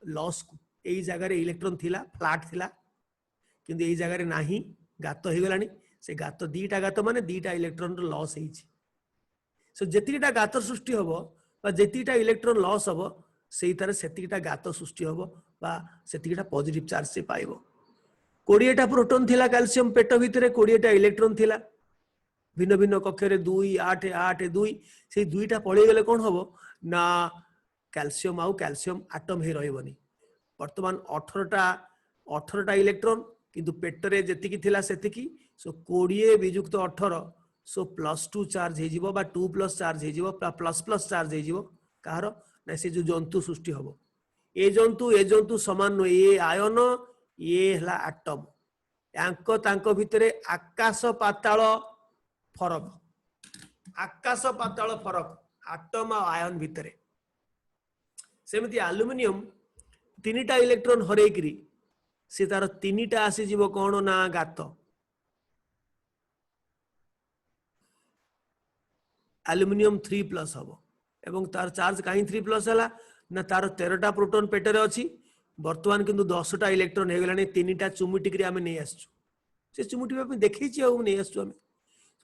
लॉस को एई जगह रे इलेक्ट्रॉन थिला फ्लैट थिला किंतु एई जगह रे नाही गात हे गलानी से गात दीटा गात माने दीटा इलेक्ट्रॉन रो लॉस हेछि सो जेतिटा गात सृष्टि हबो बा जेतिटा इलेक्ट्रॉन लॉस हबो सेई तरह सेतिटा गात सृष्टि हबो बा सेतिटा पॉजिटिव चार्ज से पाइबो 20 टा प्रोटॉन थिला कैल्शियम पेट भितरे 20 टा इलेक्ट्रॉन थिला भिन्न भिन्न कक्ष रे 2 8 8 2 से दुईटा पळै गेले कोन हबो ना कैल्शियम आउ कैल्शियम एटम हे रहबनी वर्तमान 18 टा इलेक्ट्रॉन किंतु पेटरे जेतिकी थिला सेतिकी सो 20 विजुक्त 18 सो +2 चार्ज हे जिवो बा 2+ चार्ज हे जिवो प्लस चार्ज हे जिवो कार ना से जो जंतु सृष्टि हबो ए जंतु समान न ए आयन ये हला एटम यांको तांको भितरे आकाश पाताल फरक एटम आ आयन भितरे सेमति एल्युमिनियम 3टा इलेक्ट्रॉन हरेकरी से तार 3टा आसी जीवो कोन ना गात एल्युमिनियम 3+ हबो एवं तार चार्ज काई 3+ हला ना तार 13टा प्रोटॉन पेटरे अछि वर्तमान किंतु 10टा इलेक्ट्रॉन हे गलानी 3टा चुमुटी करी आमे नै आसछु से चुमुटी पे देखै छी आ नै आसछु आमे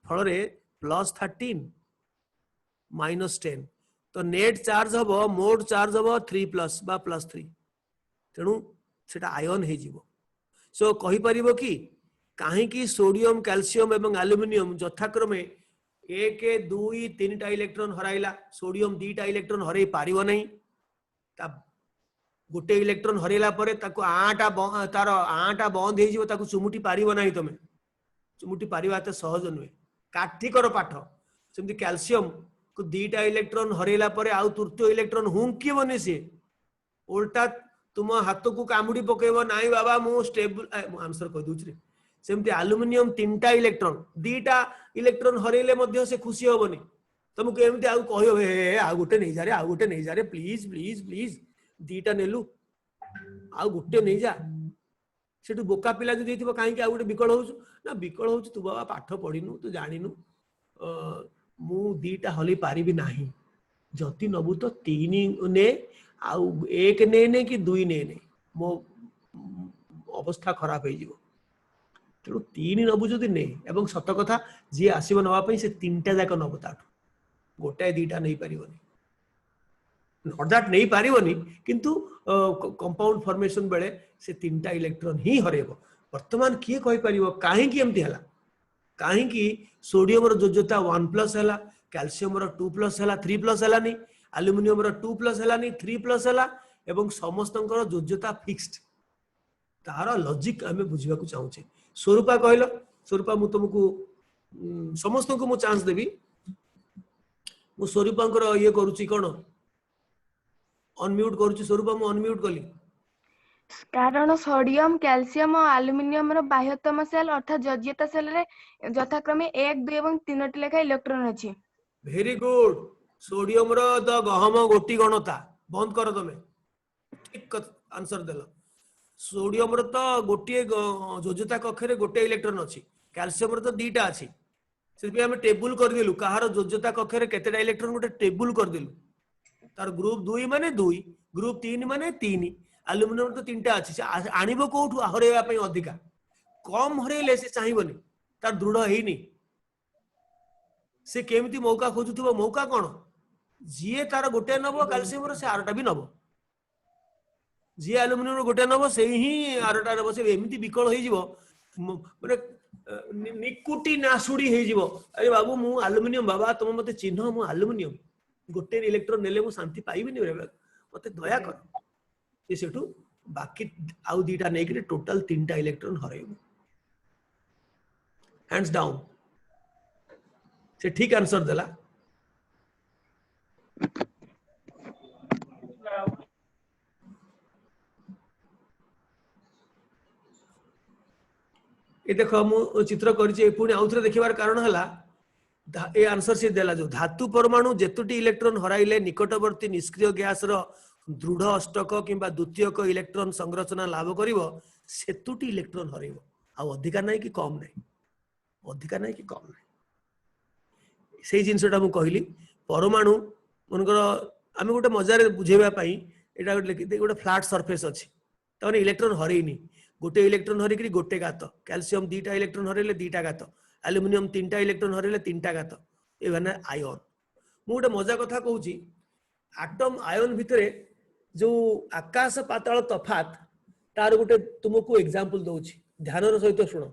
फल रे +13 -10 तो नेट चार्ज हबो मोड चार्ज हबो 3+ बा +3 तेणु सेटा आयन हे जीवो सो कहि परिबो कि काहे कि सोडियम कैल्शियम एवं एल्युमिनियम यथाक्रमे 1 2 3टा इलेक्ट्रॉन हराइला सोडियम 2टा इलेक्ट्रॉन हरै पारिबो नै ता गोटे इलेक्ट्रॉन हरेला परे ताको तार आटा बंद हे जीवो ताको चुमुटी पारिबो नै तमे चुमुटी पारिबा त सहज नुहे काठिकर पाठ सेमति कैल्शियम को 2टा इलेक्ट्रॉन हरेला परे आउ तृतीय इलेक्ट्रॉन हुंकीबोनी से उल्टा तुम हाथ को कामुडी पकेबो नाई बाबा मु स्टेबल आंसर कह दूची सेमति एल्युमिनियम 3टा इलेक्ट्रॉन 2टा इलेक्ट्रॉन हरेले मध्य से खुशी होबनी तुमको एमति आउ कहियो हे आ गोटे नै जा रे प्लीज प्लीज प्लीज 2टा नेलु आ गोटे नै जा सेटु बोका पिला जदि थिबो काहे कि आ गोटे विकल होउछु ना विकल होउछु तू बाबा पाठ पढिनु तू जानिनु मु 2टा हली पारिबी नाही जति नबु तो 3 ने आउ 1 ने कि 2 ने मो अवस्था खराब हे जीवो तेणु 3 नबु जदि ने एवं सत कथा जी आसीबो नवा पई से 3टा जाक नबो ताठू गोटाए 2टा नहीं पारिबोनी नॉट दैट नहीं पारिबोनी किंतु कंपाउंड फॉर्मेशन बेले से 3टा इलेक्ट्रॉन ही हरेबो वर्तमान किए कहि पारिबो काहे कि एमती हला काहे कि सोडियम रो जोजता 1+ हला कैल्शियम रो 2+ हला 3+ हलानी एल्युमिनियम रो 2+ हलानी 3+ हला एवं समस्तंकर जोजता फिक्स्ड तार लॉजिक आमे बुझिबा को चाहूचे स्वरूपा कहलो स्वरूपा मु तुमको समस्त को मु चांस देबी मु स्वरूपांकर ये करूची कोन अनम्यूट करूची स्वरूपा मु अनम्यूट कली कारण सोडियम कैल्शियम और एल्युमिनियम रो बाह्यतम सेल अर्थात जज्यता सेल रे यथाक्रमे 1 2 एवं 3टी लेखा इलेक्ट्रॉन अछि वेरी गुड सोडियम रो द गहम गोटी गणता बंद कर तमे ठीक आंसर देलो सोडियम रो तो गोटे जोजता कक्षरे गोटे इलेक्ट्रॉन अछि कैल्शियम रो तो 2टा अछि से हम टेबल कर देलु कहार जोजता कक्षरे केतेटा इलेक्ट्रॉन गोटे टेबल कर देलु तार ग्रुप 2 माने 2 ग्रुप 3 माने 3 एल्युमिनियम तो 3टा अछि आनिबो कोठु हरेबा पई अधिका कम हरेले से चाहिबोनी तार दृढ़ हेनी से केमिति मौका खोजुथबो मौका कोन जीए तार गोटे नबो कैल्शियम रो से आरटा भी नबो जी एल्युमिनियम रो गोटे नबो से ही आरटा नबो से एमिति विकल होई जिवो माने निकुटी नासुडी होई जिवो अरे बाबू मु एल्युमिनियम बाबा तुम मते चिन्ह मु एल्युमिनियम गोटे इलेक्ट्रॉन नेले मु शांति पाइबिनी रे मते दया कर ये सेठू बाकी आउ 2टा नै कि टोटल 3टा इलेक्ट्रॉन हरैबो हैंड्स डाउन से ठीक आंसर देला ये देख मु चित्र करिछि पुणी आउथरे देखिबार कारण हला ए आंसर से देला जो धातु परमाणु जेतुटी इलेक्ट्रॉन हराइले निकटवर्ती निष्क्रिय गैस रो दृढ़ अष्टक किंबा द्वितीयक इलेक्ट्रॉन संरचना लाभ करिवो सेतुटी इलेक्ट्रॉन हरैबो आ अधिका नै कि कम नै अधिका नै कि कम नै सेही जिंसटा मु कहली परमाणु मनकर आमे गोटे मजार बुझेबा पई एटा गोटे फ्लैट सरफेस अछि तने इलेक्ट्रॉन हरैनी गोटे इलेक्ट्रॉन हरिकरी गोटे गात कैल्शियम 2टा इलेक्ट्रॉन हरैले 2टा गात एल्युमिनियम 3टा इलेक्ट्रॉन हरैले 3टा गात ए माने आयन मु गोटे मजा कथा कहूची एटम आयन भितरे जो आकाश पाताल तफात तार गोटे तुमको एग्जांपल दउची ध्यान सहित सुनो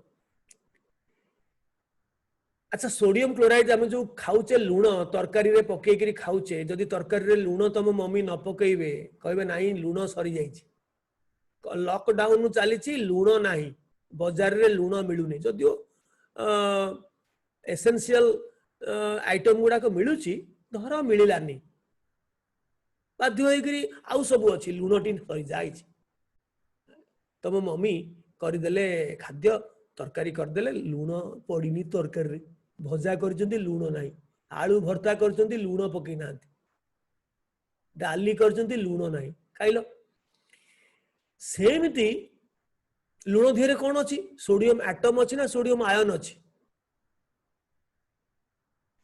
अच्छा सोडियम क्लोराइड आम जो खाऊचे लुण तरकारी रे पकेकरी खाऊचे जदि तरकारी रे लुण तुम मम्मी न पकेइबे कहबे नाही लुण सरी जाइछि लॉकडाउन चली लुण नाही बाजार रे लुण मिलुनी जदियो एसेंशियल आइटम गुडा को मिलुची धर मिलानी बाध्य होइकरी आउ सब अछि लुण टी सरी जाइछि तुम मम्मी करदेले खाद्य तरकारी करदेले लुण पड़ीनी तरकारी रे भजा करचंती लुण नाही आलू भर्ता करचंती लुण पकई नांती डाली करचंती लुण नाही खाइलो सेमती लुण धीरे कौन अच्छी सोडियम एटम अच्छी ना सोडियम आयन अच्छी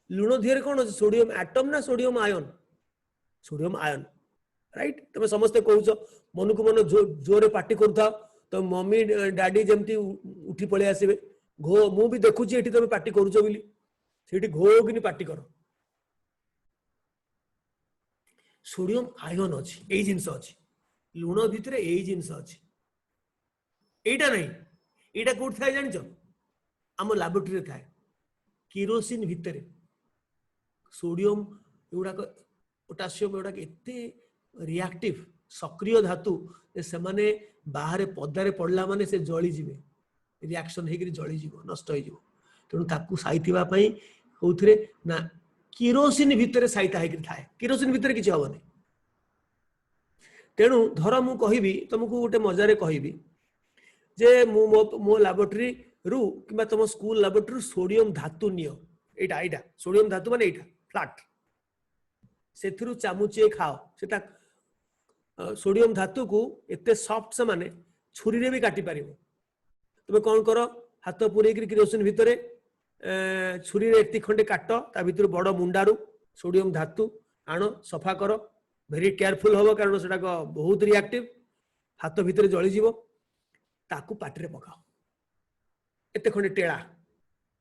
लुण धीरे कौन अच्छी सोडियम एटम ना सोडियम आयन राइट तुम समस्ते कहूच मन को मन जोरे पार्टी करूथा तो मम्मी डैडी जमती उठी पळे आसीबे घो मु भी देखुची एठी तुम पार्टी करूछ बोली सेठी घो किनी पार्टी करो सोडियम आयन अच्छी एई जिंस अच्छी लुण भितर एई जिंस अच्छी एटा नहीं एटा कोठ थाए जानिछ आम लैबोरेटरी रे थाए केरोसिन भितर सोडियम एउडा पोटासियम एउडा एते रिएक्टिव सक्रिय धातु से माने बाहर पदारे पड़ला माने से जळी जिवे रिएक्शन हेकरी जळी जिवो नष्ट होई जिवो तेणु ताकू साइतिबा पई होथरे ना केरोसिन भितर साइता हेकरी थाए केरोसिन भितर किछ हबनी तेणु धर मु कहिबी तुमको गोटे मजारे कहिबी जे मो लैबोरेटरी रु किबा तुम स्कूल लैबोरेटरी सोडियम धातु नियो एटा एटा सोडियम धातु माने एटा फ्लैट सेथिरु चामुचे खाओ सेटा सोडियम धातु को एते सॉफ्ट से माने छुरी रे भी काटी पारिबो तुम कौन करो हाथ पुरे केरोसिन भितर छुरी रे एति खंडे काट ता भितर बड़ मुंडारू सोडियम धातु आण सफा करो वेरी केयरफुल होबो कारण सेटा बहुत रिएक्टिव हाथ भितर जळी जीवो ताकू पाटी रे पकाओ एते खंडे टेड़ा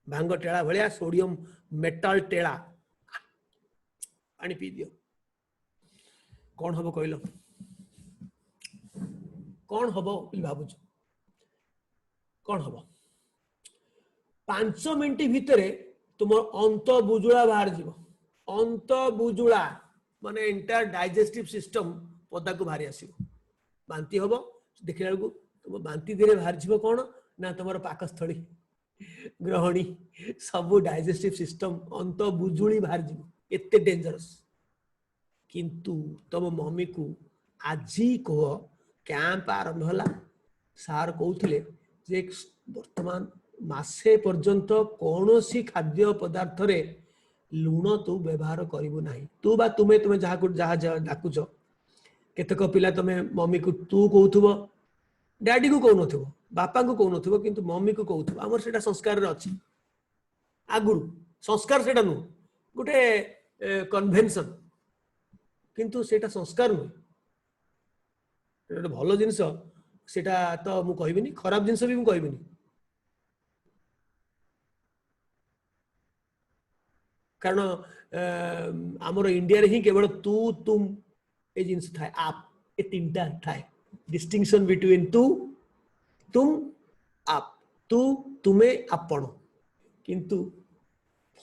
भांग टेड़ा भलिया सोडियम मेटाल टेड़ा पानी पी दियो कौन हबो कहलो कौन हबो भावुच कौन हबो 5 मिनिट भितरे तुम अंत बुजुला बाहर जीव अंत बुजुला माने एंटायर डाइजेस्टिव सिस्टम पदा को बाहरी आसीबो बांती हबो देखिला बेलକୁ तुम बांती धीरे बाहर जीव कौन ना तुम पाकस्थली ग्रहणी सब डाइजेस्टिव सिस्टम अंत बुजुली बाहर जीव एते डेंजरस किंतु तुम मम्मी को आज कह कैंप आरंभ होला सार कहते जे वर्तमान मासे पर्यंत कौन सी खाद्य पदार्थ रे लुण तू व्यवहार करिबु नाही तू बा तुमे तुमे जहा डाकुच केतक पिला तुमे मम्मी को तू कहथुबो डैडी को कहू नथुबो बापा को कहू नथुबो किंतु मम्मी को कहथुबो हमर सेटा संस्कार रे अछि आगुरु संस्कार सेटा नु गोटे कन्वेंशन किंतु सेटा संस्कार नु गोटे भलो जिंस सेटा तो मु कहबिनी खराब जिंस भी मु कहबिनी कारण आमर इंडिया रे ही केवल तू तुम ए जिंस थाए आप ए तीनटा थाए डिस्टिंक्शन बिटवीन तू तुम आप तू तुमे आपण किंतु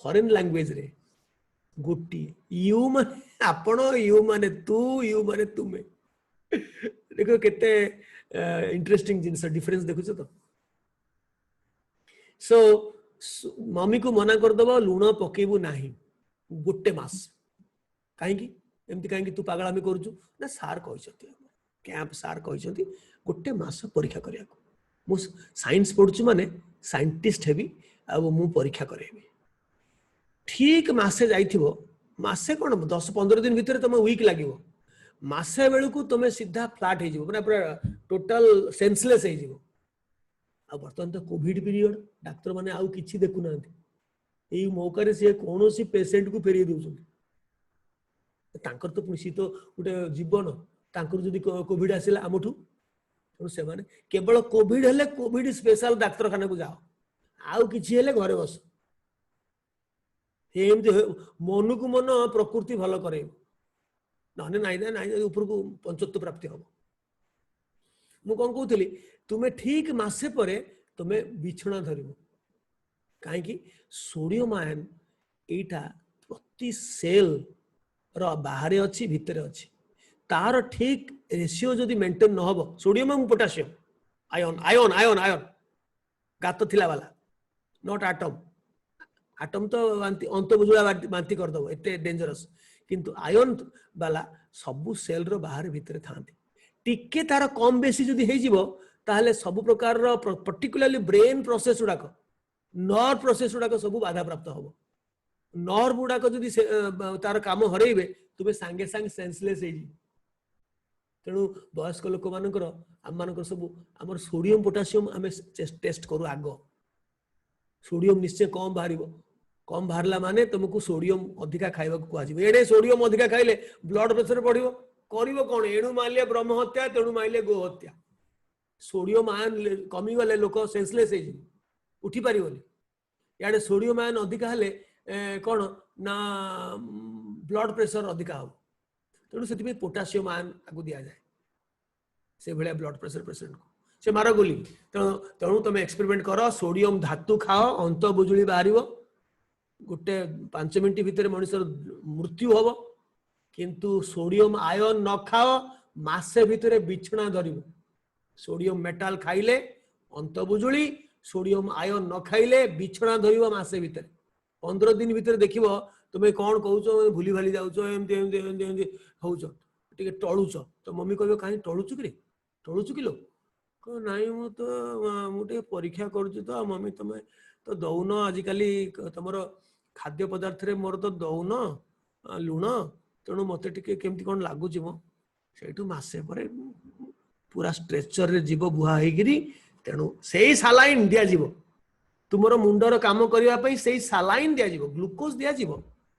फॉरेन लैंग्वेज रे गोटी यू माने आपण यू माने तू यू माने तुमे देखो केते इंटरेस्टिंग जिंस डिफरेंस देखुछ तो सो मम्मी को मना कर दबो लुण पकेबू नाही गोटे मास काहे की एमती काहे की तू पागलामी करूछु ना सार कहिसथि कैंप सार कहिसथि गोटे मास परीक्षा करिया को मु साइंस पढुछु माने साइंटिस्ट हेबी आ मु परीक्षा करेबी ठीक मासे जाइथिबो मासे कोन 10-15 दिन भीतर तुम वीक लागिवो मासे बेलू को तुम सीधा फ्लैट हो पूरा पूरा टोटल सेंसलेस हो बर्तमान तो कोविड पीरियड डाक्तर माने आउ किछि देखु ना एई मौका रे से कोनोसी पेशेंट को फेरी दउछन तांकर तो पुसी तो गोटे जीवन तांकर जदी कोविड आसिला आमठू तो से माने केवल कोविड हेले कोविड स्पेशल डाक्तर खाना को जाओ आउ किछि हेले घरे बस एमती मन को मन प्रकृति भल करे नहने नाई नाई ऊपर को पंचत्व प्राप्ति हम मु कौन कहूली तुम्हें ठीक मासे परे तुम्हें बिछना धरब कहीं सोडियम आयन एटा प्रति सेल रो बाहर अच्छी भितर अच्छी तार ठीक रेशियो जदि मेंटेन न हो सोडियम और potassium ion ion ion ion गात थिला वाला नॉट एटम एटम तो अंत बुझुला बांति कर दबो एते डेंजरस किंतु आयन वाला सबु सेल रो बाहर भितर थांती टिके तार कम बेसी जदि हे जिवो ताहले सब प्रकार रो पर्टिकुलरली ब्रेन प्रोसेस गुडाक नर्व प्रोसेस गुडाक सब बाधा प्राप्त होबो नर्व गुडाक जदि तार काम हरेइबे तुमे सांगे सांग सेंसलेस हे जी तेणु वयस्क लोक मानकर आम मानकर सब आमर सोडियम पोटासियम आमे टेस्ट करू आगो सोडियम निश्चय कम बाहरिबो कम बाहरला माने तुमको सोडियम अधिका खाइबा को आजिबो एडे सोडियम अधिका खाइले ब्लड प्रेशर बढ़िबो करिबो कोन एणु माइले ब्रह्म हत्या तेणु माइले गो हत्या सोडियम आयन कमी गले लोक सेंसलेस हे उठी पारिबोनी याडे सोडियम आयन अधिका हले कोन ना ब्लड प्रेशर अधिका हो तेणु सेति पोटासियम आयन आगु दिया जाए से भले ब्लड प्रेशर पेशेंट को से मार गोली तेणु तुम एक्सपेरिमेंट कर सोडियम धातु खाओ अंत बुजुली बाहर गोटे 5 मिनिट भितर मनुष्य मृत्यु हम किंतु सोडियम आयन न खाओ मासे भितर बिछना धरिबो सोडियम मेटाल खाइले अंत बुजुली सोडियम आयन न खाइले बिछना धरिबो मासे भितर 15 दिन भितर देखिबो तुमे कोन कहउछो भूली भाली जाउछो एमते एमते एमते एमते होउछो टिके टळुछो तो मम्मी कहबो काहे टळुछु कि रे टळुछु किलो को नाही मुटे परीक्षा करूछु तो मम्मी तुमे तो दउन आजिकाली तमर खाद्य पदार्थ रे मोर तो दउन लुण तेणु मते टिके केमती कोन लागुची मो सेठू मासे परे पूरा स्ट्रेचर रे जीव बुहा हेगिरी तेणु सेही सालाइन दिया जीव तुमर मुंडर काम करिया पई सेही सालाइन दिया जीव ग्लूकोज दिया जीव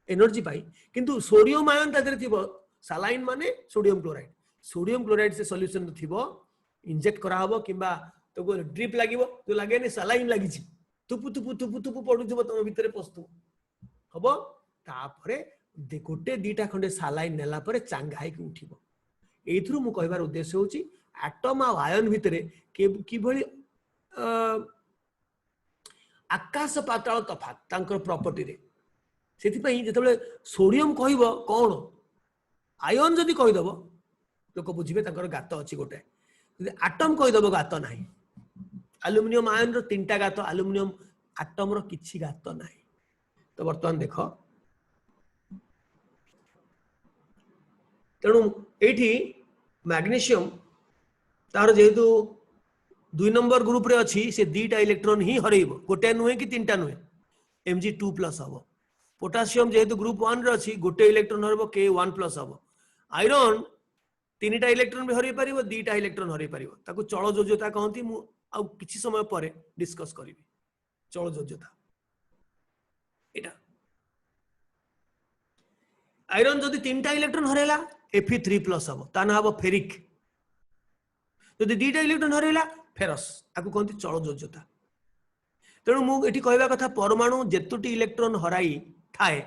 एनर्जी पाई किंतु सोडियम आयन तादरे थिबो सालाइन माने सोडियम क्लोराइड से सॉल्यूशन थिबो इंजेक्ट करा हबो किबा तो ड्रिप लागिबो तो लागेनी सालाइन लागिची तुपु तुपु तुपु तुपु पडुथबो तम भितरे पस्तु हबो तापरे गोटे दीटा खंडे सालाइन नेला परे चांगाई के उठिबो एथुरु मु कहबार उद्देश्य होची एटम आ आयन भितरे कि भली आकाश पाताल तफात तांकर प्रॉपर्टी रे सेति पई जेतबे सोडियम कहबो कोन आयन जदि कहि दबो लोक बुझिबे तांकर गात अछि गोटे यदि एटम कहि दबो गात नाही एल्युमिनियम आयन रो तीनटा गात एल्युमिनियम एटम रो किछि गात नाही तो वर्तमान देखो तेणु एठी मैग्नीशियम तार जेहेतु 2 नंबर ग्रुप रे अछि से दीटा इलेक्ट्रॉन ही हरैबो गोटे नुहे कि तीनटा नुहे Mg2+ हबो पोटासियम जेहेतु ग्रुप 1 रे अछि गोटे इलेक्ट्रॉन हरबो K1+ हबो आयरन तीनटा इलेक्ट्रॉन भी हरै परिबो दीटा इलेक्ट्रॉन हरै परिबो ताकू चल जोज्यता कहंती मु आ किछि समय परे डिस्कस करिवि चल जोज्यता एटा आयरन जदि तीनटा इलेक्ट्रॉन हरैला Fe3+ हबो ताना हबो फेरिक जदि दीटा इलेक्ट्रॉन हरैला फेरस ताकू कहंती चल जोज्यता तेणु मु एठी कहबा कथा परमाणु जेतुटी इलेक्ट्रॉन हराई थाए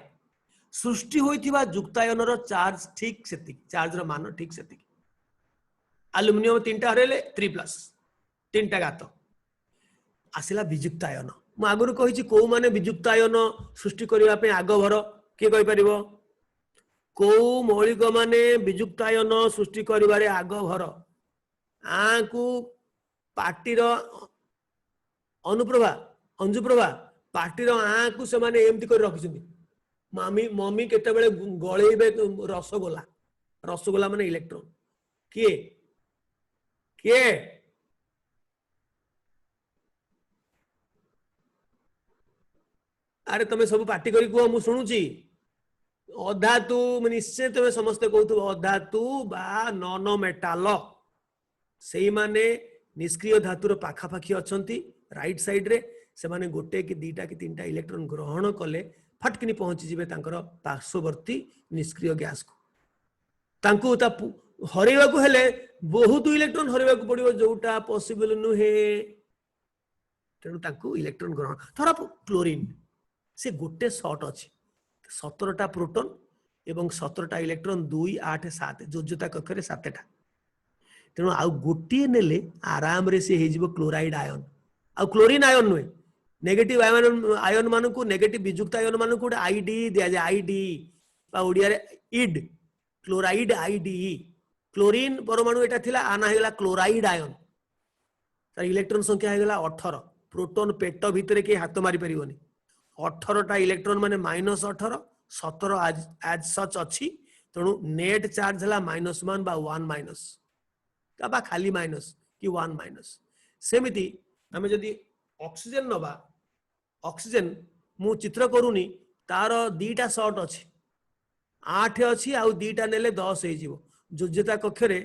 सृष्टि होइथिबा युक्तायन रो चार्ज ठीक सेति चार्ज रो मान ठीक सेति एल्युमिनियम तीनटा हरैले 3+ तीनटा गात आसिला विजुक्तायन मु आगुरु कहिछि को माने विजुक्तायन सृष्टि करिवा पे आगभर के कहि परिबो को मौलिक माने विजुक्तायन सृष्टि करिवारे आगभर आकु पार्टीर अनुप्रभा अंजुप्रभा पार्टीर आकु से माने एमति कर रखिसुनी मामी मम्मी केते बेले गळेबे रसगोला माने इलेक्ट्रॉन के अरे तमे सब पार्टी करी को मु सुनुची अधातु निश्चय तमे समस्त कहतु अधातु बा नॉन मेटाल सेई माने निष्क्रिय धातुर पाखापाखी अछंती राइट साइड रे से माने गोटे कि दीटा कि तीनटा इलेक्ट्रॉन ग्रहण कले फटकिनी पहुंची जिवे तांकर पार्श्ववर्ती निष्क्रिय गैस को तांकु ता हरैवा को हेले बहुत इलेक्ट्रॉन हरैवा को पड़िबो जोटा पॉसिबल नुहे तेणु तांकु इलेक्ट्रॉन ग्रहण थरा क्लोरीन से गोटे शॉर्ट अछि 17टा प्रोटॉन एवं 17टा इलेक्ट्रॉन 2 8 7 जोज्यता कक्षरे 7टा तेणु आ गोटे नेले आराम रे से हेजिबो क्लोराइड आयन आ क्लोरीन आयन नुहे नेगेटिव आयन मान को नेगेटिव विजुक्त आयन मान को आईडी दिया जाए आईडी बा ओडिया रे इड क्लोराइड आईडी क्लोरीन परमाणु एटा थिला आना हेला क्लोराइड आयन तार इलेक्ट्रॉन संख्या हेगला 18 प्रोटॉन पेट भितरे के हाथ मारी परिबोनी 18टा इलेक्ट्रॉन माने -18 17 आज सच अछि तेणु नेट चार्ज हला -1 बा 1- बा खाली माइनस कि 1- सेमिति हमें जदि ऑक्सीजन नबा ऑक्सीजन मु चित्र करूनी तार दीटा शॉर्ट अछि 8 अछि आ दीटा नेले 10 हे जिवो योज्यता कक्षरे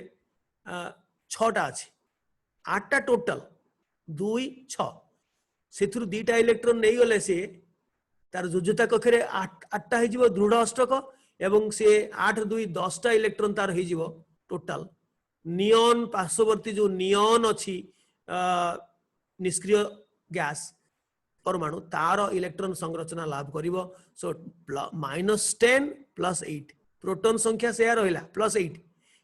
6टा अछि 8टा टोटल 2 6 सेथुर दीटा इलेक्ट्रॉन नै गले से तार योज्यता कक्षरे 8टा हे जिवो दृढ़ अष्टक एवं से 8 2 10टा इलेक्ट्रॉन तार हे जिवो टोटल नियॉन पार्श्ववर्ती जो नियॉन अछि निष्क्रिय गैस परमाणु तार इलेक्ट्रॉन संरचना लाभ करिवो सो -10 + 8 प्रोटॉन संख्या से रहिला +8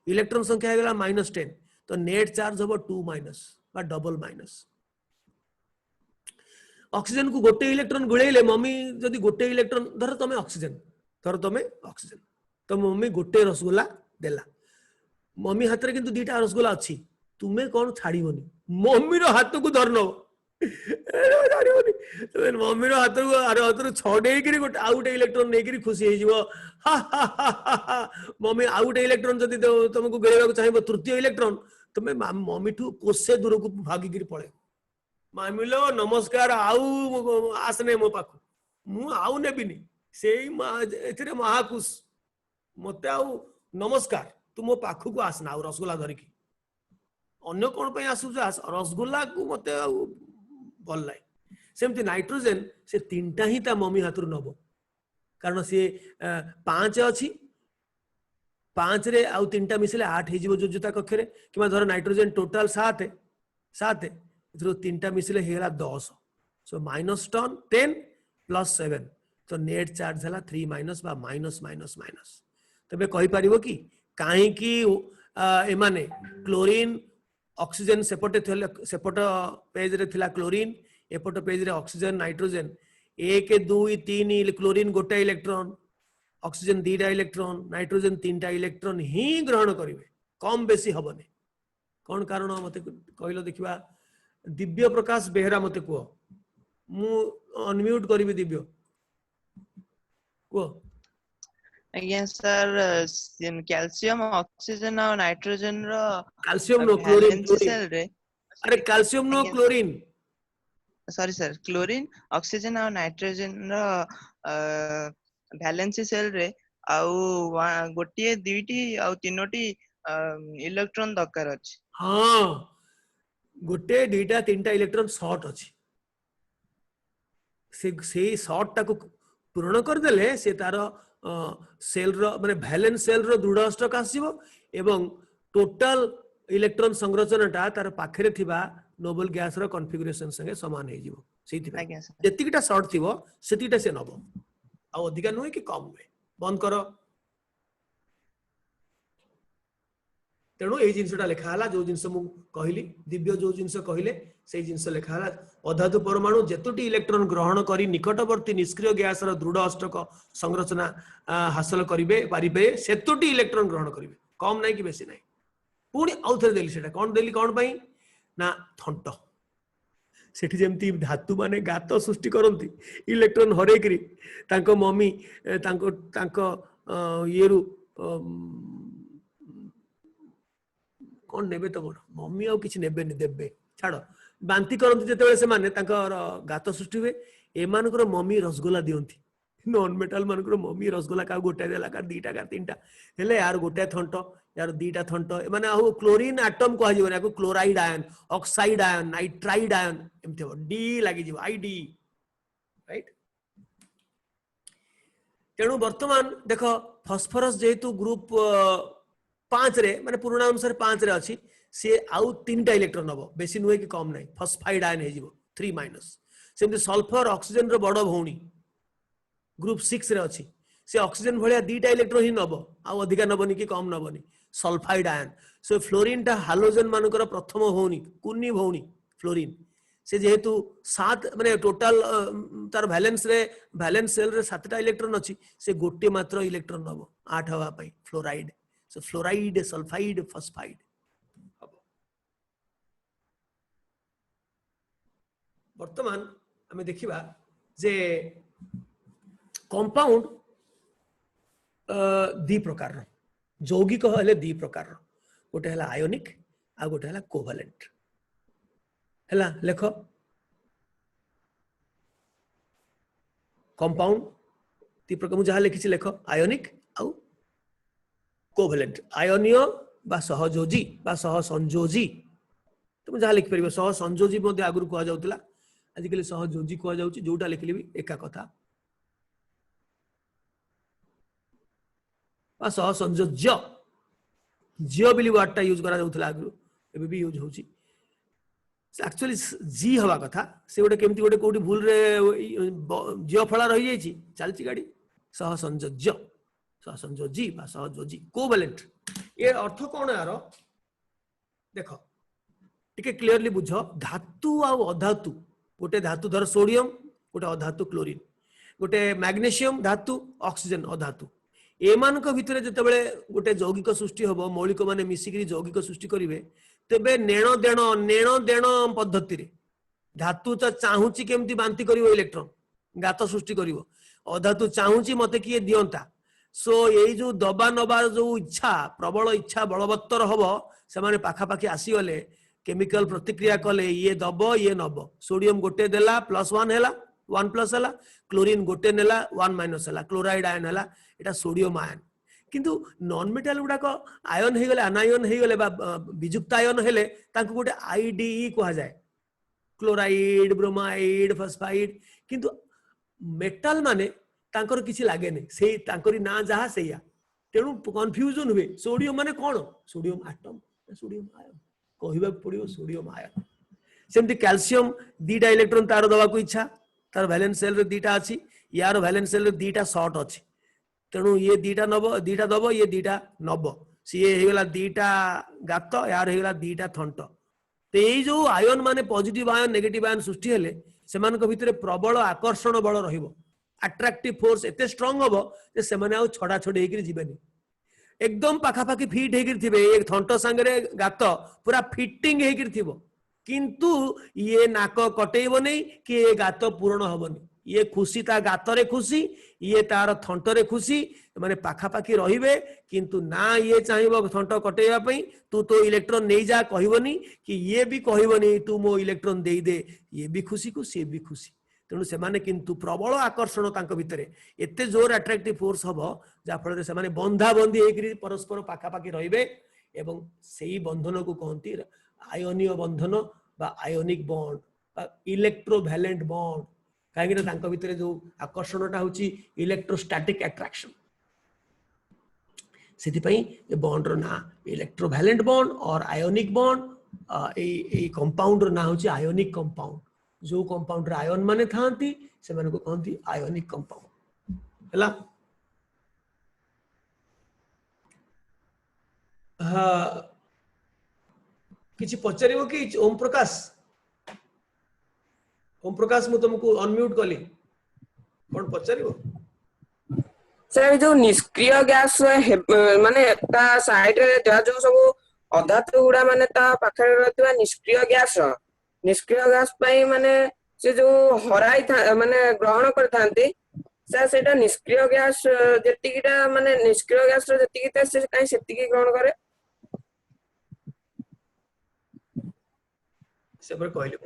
इलेक्ट्रॉन संख्या हेगला -10 तो नेट चार्ज होबो 2- बा डबल माइनस ऑक्सीजन को गोटे इलेक्ट्रॉन गुळेले मम्मी जदि गोटे इलेक्ट्रॉन धर तमे ऑक्सीजन तो मम्मी गोटे रसगोला देला मम्मी हाथ रे किंतु दीटा रसगोला अछि तुमे कोन छाड़ीबोनी मम्मी रो हाथ को धरनो छाड़ीबोनी तो मम्मी रो हाथ को अरे हाथ रो छडे करी गोटे आउट इलेक्ट्रॉन नै करी खुशी हे जिवो मम्मी आउट इलेक्ट्रॉन जदि तुमको गेलेबा को चाहिबो तृतीय इलेक्ट्रॉन तुमे मम्मी ठू कोसे दूर को भागी गिरी पळे मम्मी लो नमस्कार आउ आसने मो पाखु मु आउ नेबिनी सेई एथिरे महाकुश मते आउ नमस्कार तू मो पाखु को आसना आ रसगोला धरिकी अन्य कोन पे आसु रसगोला को मते भल लाग सेमती नाइट्रोजन से तीनटा ही ता मम्मी हाथुर नबो कारण से 5 अछि 5 रे आउ तीनटा मिसले 8 हे जिवो योज्यता कक्षरे किमा धर नाइट्रोजन टोटल 7 इथरो तीनटा मिसले हेला 10 सो -10 प्लस 7 तो नेट चार्ज है 3 माइनस बा माइनस माइनस माइनस तबे कहि परिबो कि काहे कि एमाने क्लोरीन ऑक्सीजन सेपटे सेपट पेज रे थिला क्लोरीन एपट पेज रे ऑक्सीजन नाइट्रोजन 1 2 3 क्लोरीन गोटे इलेक्ट्रॉन ऑक्सीजन 2टा इलेक्ट्रॉन नाइट्रोजन 3टा इलेक्ट्रॉन ही ग्रहण करिवे कम बेसी हबने कौन कारण मते कहलो देखिबा दिव्य प्रकाश बेहरा मते को मु अनम्यूट करबी दिव्य को आज्ञा सर कैल्शियम ऑक्सीजन और नाइट्रोजन रो कैल्शियम नो क्लोरीन वैलेंसी सेल रे अरे कैल्शियम नो chlorine sorry sir chlorine oxygen और नाइट्रोजन रो वैलेंसी सेल रे आउ गोटिए दुईटी आउ तीनोटी इलेक्ट्रॉन दरकार अछि हाँ गोटे 2टा 3टा इलेक्ट्रॉन शॉर्ट अछि से शॉर्ट टाको पूर्ण कर देले से तार सेल रो माने वैलेंस सेल रो दृढ़ अष्टक आसीबो एवं टोटल इलेक्ट्रॉन संरचनाटा तार पाखरे थिबा नोबल गैस रो कॉन्फ़िगरेशन संगे समान हे जिवो सेति आज्ञा सर जेतिकिटा शॉर्ट थिबो सेतिटा से नबो आ अधिका नुहे कि कम नुहे बंद करो तेणु ये जिनसटा लिखा हला जो जिनस मु कहली दिव्य जो जिनस कहले से जिनस लिखा हला अधातु परमाणु जेतोटी इलेक्ट्रॉन ग्रहण करी निकटवर्ती निष्क्रिय गैस रो दृढ़ अष्टक संरचना हासिल करिवे पारिबे सेतोटी इलेक्ट्रॉन ग्रहण करिवे कम नाही कि बेसी नाही पुणी आउ थरे देली सेटा कोन देली कोन पई ना थंट सेठी जेमती धातु माने गात सृष्टि करंती इलेक्ट्रॉन हरेकरी तांको मम्मी तांको तांको येरु कौन नेबे तो बोल मम्मी आउ किछि नेबे नि देबे छाड़ बांती करंती जेतेबेले से माने तांकर गात सृष्टि हुए एमानकर मम्मी रसगोला दियंती नॉन मेटल मानकर मम्मी रसगोला का गोटे देला का 2टा का 3टा हेले यार गोटे थंट यार 2टा थंट माने आउ क्लोरीन एटम कह जिवो याको chloride ion oxide ion nitride ion एमते डी लागि जिवो आईडी राइट तेणु वर्तमान देखो फास्फोरस जेतु ग्रुप 5 रे माने पुराना अनुसार 5 रे अछि से आउ 3टा इलेक्ट्रॉन नबो बेसी नुहे कि कम नाही फॉस्फाइड आयन हे जिवो 3 माइनस सेमति सल्फर ऑक्सीजन रो बड़ भौणी ग्रुप 6 रे अछि से ऑक्सीजन भलिया 2टा इलेक्ट्रॉन ही नबो आउ अधिका नबोनी कि कम नबोनी सल्फाइड आयन सो फ्लोरीन टा हालोजन मानकर प्रथम भौणी कुन्नी भौणी फ्लोरीन से जेहेतु 7 माने टोटल तार वैलेंस सेल रे 7टा इलेक्ट्रॉन अछि से गोटे मात्र इलेक्ट्रॉन नबो 8 हवा पई फ्लोराइड सो फ्लोराइड सल्फाइड फॉस्फाइड वर्तमान आमे देखिबा जे कंपाउंड दी प्रकार यौगिक हेले दी प्रकार गोटे हला आयोनिक आ गोटे हला कोवैलेंट हला लेख कंपाउंड दी प्रकार मुझे लिखी लेख आयोनिक आउ कोवैलेंट आयनीय बा सहयोजी बा सह संयोजी तुम जहाँ लिखिपर सह संयोजी आगुरी कह जाउतला आजिकल सहयोजी कह जाउची जोटा लिखले भी एका कथा बा सह संयोज्य जियो बिली वर्डटा यूज करा जाउतला आगुरी एबे भी यूज होची एक्चुअली जी हवा कथा से गोटे केमती गोटे कोठी भूल रे जियो फला रही जाइची चलची गाड़ी सह संयोजी बा सहयोजी कोवैलेंट ये अर्थ कौन यार देख टिके क्लियरली बुझ धातु आ अधातु गोटे धातु धर सोडियम गोटे अधातु क्लोरीन गोटे मैग्नेशियम धातु ऑक्सीजन अधातु एमानक भितरे जतबेले गोटे यौगिक सृष्टि होबो मौलिक माने मिसिकरी यौगिक सृष्टि करिवे तेबे नेण देण पद्धति रे धातु तो चाहूची केमती बांती करिवो इलेक्ट्रॉन गात सृष्टि करिवो अधातु चाहूची मते किए दियंता सो ये जो दबा नबा जो इच्छा प्रबल इच्छा बलवत्तर हबो से माने पाखा पाखी आसी गले केमिकल प्रतिक्रिया कले ये दब ये नब सोडियम गोटे देला +1 हैला 1 प्लस हैला क्लोरीन गोटे नेला 1 माइनस हैला क्लोराइड आयन हैला एटा सोडियम आयन किंतु नॉन मेटल गुडा को आयन हे गले अनायन हे गले बा विजुक्त आयन हेले तांको गोटे आईडीई कहा जाय क्लोराइड ब्रोमाइड फॉस्फाइड किंतु मेटल माने तांकर किछि लागे नै सेही तांकरी ना जहा सेया तेणु कंफ्यूजन हुए सोडियम माने कोन सोडियम एटम सोडियम आयन कहबा पड़ियो सोडियम आयन सेमती कैल्शियम दीटा इलेक्ट्रॉन तार दवा को इच्छा तार वैलेंस सेल रे दीटा अछि यार वैलेंस सेल रे दीटा शॉर्ट अछि तेणु ये दीटा दब ये दीटा नब सी हेगला दीटा गात यार हेगला दीटा थंट तो ये जो आयन माने पॉजिटिव आयन नेगेटिव आयन सृष्टि हेले सेमानक भितरे प्रबल आकर्षण बल रहिबो अट्रैक्टिव फोर्स एते स्ट्रांग हबो जे सेमाने आ छडा छडी हेकि जिबेनी एकदम पाखापाखि फिट हेकि थिबे एक थंट संगे गात पूरा फिटिंग हेकि थिबो किंतु ये नाक कटेइबो नै कि ये गात पूर्ण हबोनी ये खुशी ता गातरे खुशी ये तार थंटरे खुशी माने पाखापाखि रहिबे किंतु ना ये चाहिबो थंट कटेइबा पई तू तो इलेक्ट्रॉन नै जा कहिबोनी कि ये भी कहिबोनी तू मो इलेक्ट्रॉन देई दे ये भी खुशी को से भी खुशी तेणु से माने किंतु प्रबल आकर्षण तांक भितरे एते जोर अट्रैक्टिव फोर्स हबो जा फल रे से माने बंधा बंधी हेकि परस्पर पाखापाखि रहिबे एवं सेही बंधन को कहंती आयनीय बंधन बा आयोनिक बॉन्ड बा इलेक्ट्रोवैलेंट बॉन्ड कहीं तांक भितर जो आकर्षणटा होची इलेक्ट्रोस्टैटिक अट्रैक्शन से बॉन्ड रो ना इलेक्ट्रोवैलेंट बॉन्ड और आयोनिक बॉन्ड ए कंपाउंड रो ना होची आयोनिक कंपाउंड जो कंपाउंड रे आयन माने थांती से माने को कहंती आयोनिक कंपाउंड हला किछि पचारिबो कि ओम प्रकाश मु तुमको अनम्यूट कली कोन पचारिबो सर जो निष्क्रिय गैस माने ता साइड रे जो सब अधातु गुडा माने ता पाखरे रहतवा निष्क्रिय गैस पई माने से जो हराई माने ग्रहण करथांती सर सेटा निष्क्रिय गैस जेतिकीटा माने निष्क्रिय गैस रो जेतिकीटा से काई सेतिकी ग्रहण करे से पर कहले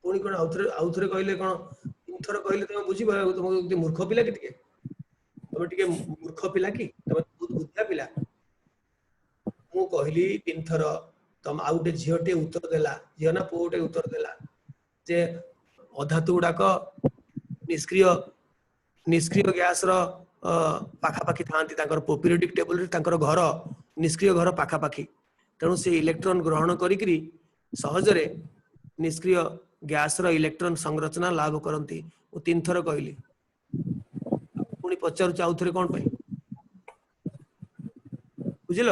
पुणी कोन आउथरे कहले कोन तीन थर कहले तुम बुझी तुम मूर्ख पिला कि तुम मूर्ख पिला कि तुम बहुत बुद्धिया पिला मु कहली तीन थर तुम आ गोटे झीटे उत्तर देला झील ना पुओटे उत्तर देला जे अधातु गुड़ाक निष्क्रिय गैस रो पाखापाखि थांती पीरियोडिक टेबल रे तांकर घर निष्क्रिय घर पाखापाखि तेणु से इलेक्ट्रॉन ग्रहण करी सहजरे निष्क्रिय गैस रो इलेक्ट्रॉन संरचना लाभ करती वो तीन थर कहली पुणी पचारू आउ थे कौन बुझिल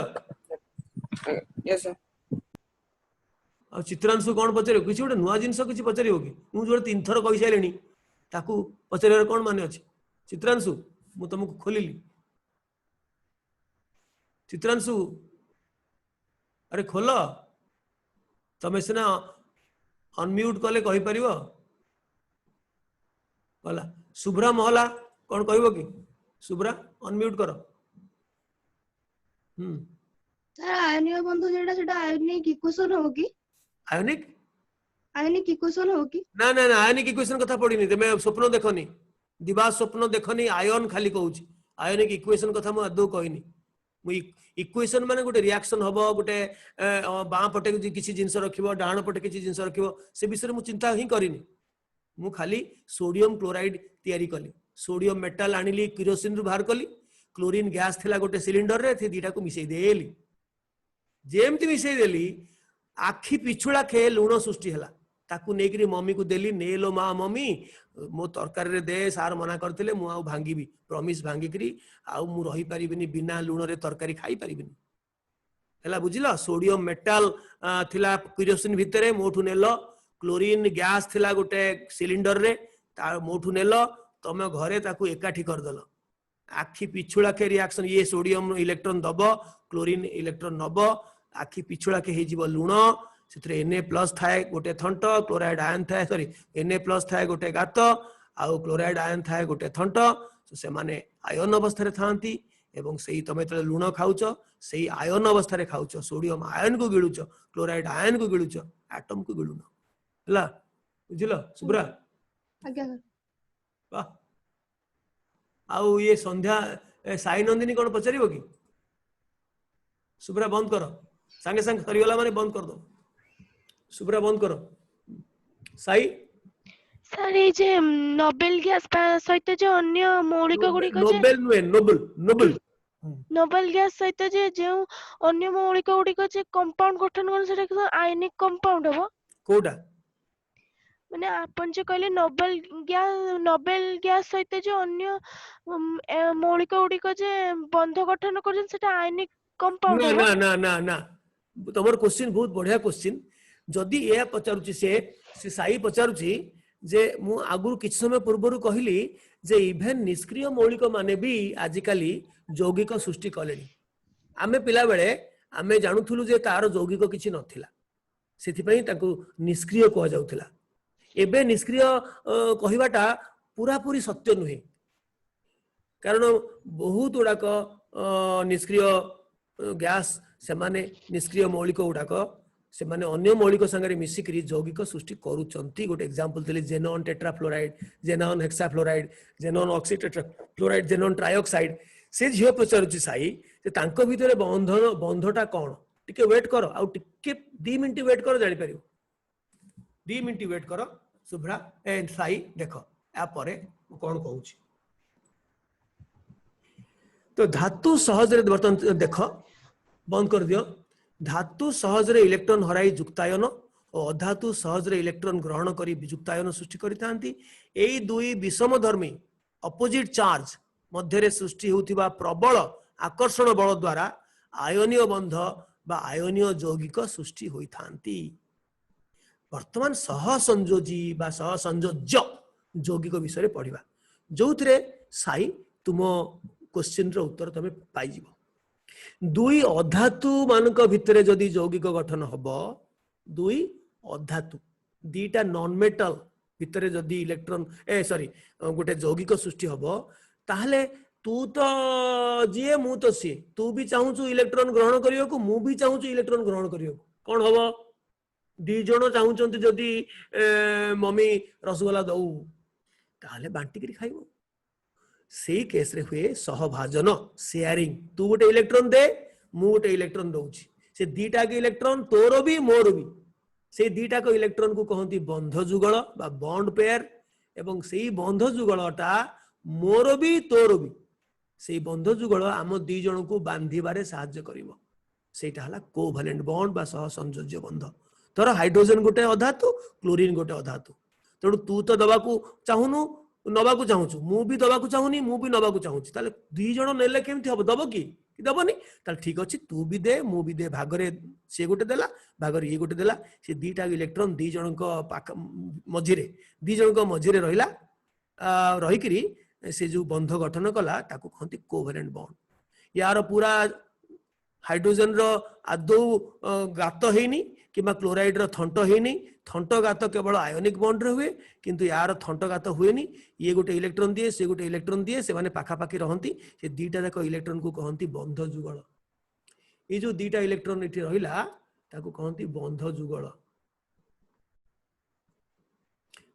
यस सर आ चित्रांशु कौन पचार किसी गोटे नुआ जिनस किसी पचार कि मुझे जो तीन थर कही सारे ताकू पचार कौन मान अच्छे चित्रांशु मु तुमको खोलिली चित्रांशु अरे खोल तमें सीना अनम्यूट कले कहि परिबो बोला शुभ्रा महला कौन कहबो कि शुभ्रा अनम्यूट कर सर आयनीय बंधु जेटा सेटा आयनिक इक्वेशन हो कि आयनिक इक्वेशन हो कि ना ना ना आयनिक इक्वेशन कथा पढ़िनी तमे स्वप्न देखनी दिवा स्वप्न देखनी आयन खाली कहूची आयनिक इक्वेशन कथा मु आदौ कहनी मु इक्वेशन माने गोटे रिएक्शन हबो गोटे बाँ पटे किसी जिनस रखिबो डाहाण पटे किसी जिनस रखिबो से विषय मु चिंता ही करिनी मु खाली सोडियम क्लोराइड तयारी कली सोडियम मेटल आनिली किरोसिन रु बाहर कली क्लोरीन गैस थिला गोटे सिलिंडर रे थी दीटा को मिसई देली जेमती मिसई देली आखि पिछुड़ा खे लुण सृष्टि हला ताकू नेकरी मम्मी को देली नेलो मा मम्मी मो तरकारी रे दे सार मना करथिले मु आ भांगीबी प्रॉमिस भांगिकरी आ मु रही परिबिनी बिना लुण रे तरकारी खाई परिबिनी हला बुझिला सोडियम मेटल थिला किरोसिन भितरे मोठू नेलो क्लोरीन गैस थिला गोटे सिलिंडर रे ता मोठू नेलो तमे घरे ताकू एकाठी कर दलो आखि पिछुड़ा के रिएक्शन ये सोडियम इलेक्ट्रॉन दब क्लोरीन इलेक्ट्रॉन नब आखि पिछुड़ा के हे जीव लुण से Na+ थाए गोटे थंट क्लोराइड आयन थाए सॉरी Na+ थाए गोटे गात आउ क्लोराइड आयन थाए गोटे थंट से माने आयन अवस्था थांती एवं सही तमे तले लुण खाउच सही आयन अवस्था रे खाउच सोडियम आयन को गिळुच क्लोराइड आयन को गिळुच एटम को गिळुन हला बुझिलो सुब्रा आज्ञा सर वाह आउ ये संध्या साई नंदिनी कौन पचारिबो कि सुब्रा बंद करो संगे संगे सरीगला माने बंद कर दो सुब्रा बंद करो साई सर ये जे नोबेल गैस सहित जो अन्य मौलिक गुड़िक नोबेल नुए नोबेल नोबेल नोबेल गैस सहित जे जो अन्य मौलिक गुड़िक जे कंपाउंड गठन कर सेटा आयनिक कंपाउंड हो कोडा ମାନେ ଆପଣ ଯେ କହିଲେ ନୋବେଲ ଗ୍ୟାସ ସହିତ ଯୋଉ ଅନ୍ୟ ମୌଳିକ ଗୁଡିକ ଯେ ବନ୍ଧ ଗଠନ କରୁଛନ୍ତି ସେଟା ଆୟନିକ କମ୍ପାଉଣ୍ଡ ନା ହବ। ନା ନା ନା ନା ତମର क्वेश्चन बहुत बढ़िया क्वेश्चन जदि ए पचारुची से साई पचारुची जे मु आगु किछ समय पूर्वरु कहली जे इभेन निष्क्रिय मौलिक माने भी आजिकाली यौगिक सृष्टि कलेनी आमे पिला बेले आमे जानुथुलु जे तार यौगिक किछि नथिला सेथिपई ताकू निष्क्रिय कह जाउथिला एबे निष्क्रिय कहिबाटा पूरा पूरी सत्य नुहे कारण बहुत गुड़ाक निष्क्रिय गैस से माने निष्क्रिय मौलिक गुड़ाक से माने अन्य मौलिक संगे मिसिकरी यौगिक सृष्टि करूचंती गोटे एग्जांपल देले xenon tetrafluoride xenon hexafluoride xenon oxy tetrafluoride xenon trioxide से झियो पचारुची साई जे तांको भितरे बंधटा कोन टिके वेट करो आ टिके 2 मिनिट वेट करो जानि परियो 2 मिनिट वेट करो शुभ्रा ए साई देखो आ परे कोन कहूची तो धातु सहजरे बर्तन देख बंद कर दियो धातु सहजरे इलेक्ट्रॉन हराई युक्तायन और अधातु सहजरे इलेक्ट्रॉन ग्रहण करी युक्तायन सृष्टि करितांती एई दुई विषम धर्मी अपोजिट चार्ज मध्यरे सृष्टि होतिबा प्रबल आकर्षण बल द्वारा आयनीय बंध बा आयनीय यौगिक सृष्टि होइथांती वर्तमान सहसंयोजी बा सहसंयोज्य यौगिक विषय पढ़िबा जोथिरे साई तुम क्वेश्चन रो उत्तर तमे पाई जिवो दुई अधातु मानक भितरे जदि यौगिक गठन हबो दुई अधातु दीटा नॉन मेटल भितरे जदि इलेक्ट्रॉन सॉरी गोटे यौगिक सृष्टि हबो ताहले तू तो जिए मु तो सी तू भी चाहूचु इलेक्ट्रॉन ग्रहण करियो को मु भी चाहूचु इलेक्ट्रॉन ग्रहण करियो कोन हबो दी जण चाहूचंती जदि मम्मी रसगोल्ला दऊ ताहले बांटी करी खाइबो से केस रे हुए सहभाजन शेयरिंग तू गोटे इलेक्ट्रॉन दे मु गोटे इलेक्ट्रॉन दउची से दीटा के इलेक्ट्रॉन तोर भी मोर भी से दीटा को इलेक्ट्रॉन को कहती बंध जुगल बा बॉन्ड पेयर एवं सेही बंध जुगलटा मोर भी तोर भी से बंध जुगल आम दी जन को बांधिबारे साहाय्य करिवो सेटा हला कोवैलेंट बॉन्ड बा सहसंयोज्य बंध तोर हाइड्रोजन गोटे अधातु क्लोरीन गोटे अधातु तेणु तू तो दबा को चाहुनु नबा को चाहूचु मु भी दबा को चाहूनी मु भी नबा को चाहूची ताले दुई जण नेले केमथि हबो दबो कि दबोनी ताले ठीक अछि तू भी दे मु भी दे भागरे से गोटे देला भागरे ये गोटे देला से दीटा इलेक्ट्रॉन दी जण को मझिरे दी जण को मझिरे रहिला रही करी से जो बंध गठन कला ताको कहंती कोवैलेंट बॉन्ड यार पूरा हाइड्रोजन रो आदौ गात हेनी किबा क्लोराइड रो थंट हेनी थंट गात केवल आयोनिक बॉन्ड रे हुए किंतु यार थंट गात हुएनी ये गोटे इलेक्ट्रॉन दिए से गोटे इलेक्ट्रॉन दिए से माने पाखा पाखी रहंती से दीटा जाक इलेक्ट्रॉन को कहंती बंध जुगल ये जो दीटा इलेक्ट्रॉन इठी रहिला ताको कहंती बंध जुगल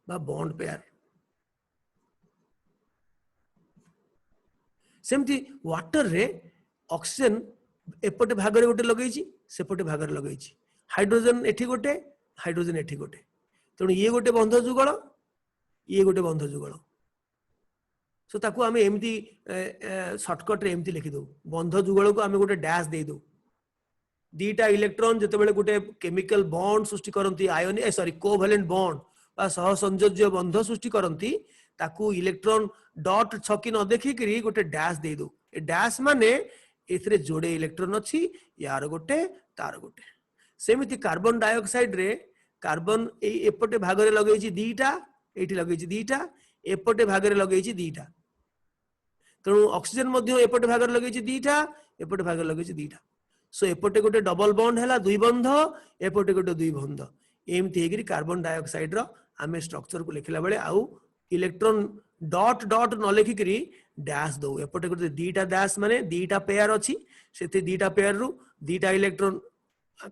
बा बॉन्ड पेयर सेमती वाटर रे ऑक्सीजन एपटे भागरे गोटे लगेछि सेपटे भागरे लगेछि हाइड्रोजन एठी गोटे हाइड्रोजन एठी गोटे तेणु ये गोटे बंध जुगल ये गोटे बंध जुगल सो ताकू आमे एमती शॉर्टकट रे एमती लिखि दो बंध जुगल को आमे गोटे डैश दे दो दीटा इलेक्ट्रॉन जते बेले गोटे केमिकल बॉन्ड सृष्टि करंती आयन सॉरी कोवैलेंट बॉन्ड बा सहसंयोज्य बंध सृष्टि करंती ताकू इलेक्ट्रॉन डॉट छकी न देखि करी गोटे डैश दे दो ए डैश माने एथरे जोड़े इलेक्ट्रॉन अछि यार गोटे तार गोटे सेमिति कार्बन डाइऑक्साइड रे कार्बन एपटे भागरे लगेछि दीटा एठी लगेछि दीटा एपटे भागरे लगेछि दीटा तेणु ऑक्सीजन मध्य एपटे भागरे लगेछि दीटा एपटे भागरे लगेछि दीटा सो एपटे गोटे डबल बॉन्ड हैला दुई बंध एपटे गोटे दुई बंध एमती हेगिरी कार्बन डाइऑक्साइड रो आमे स्ट्रक्चर को लिखला बेले आउ इलेक्ट्रॉन डॉट डॉट न लिखि करी डैश दो एपटे गोटे दीटा डैश माने दीटा पेयर अछि सेते दीटा पेयर रु दीटा इलेक्ट्रॉन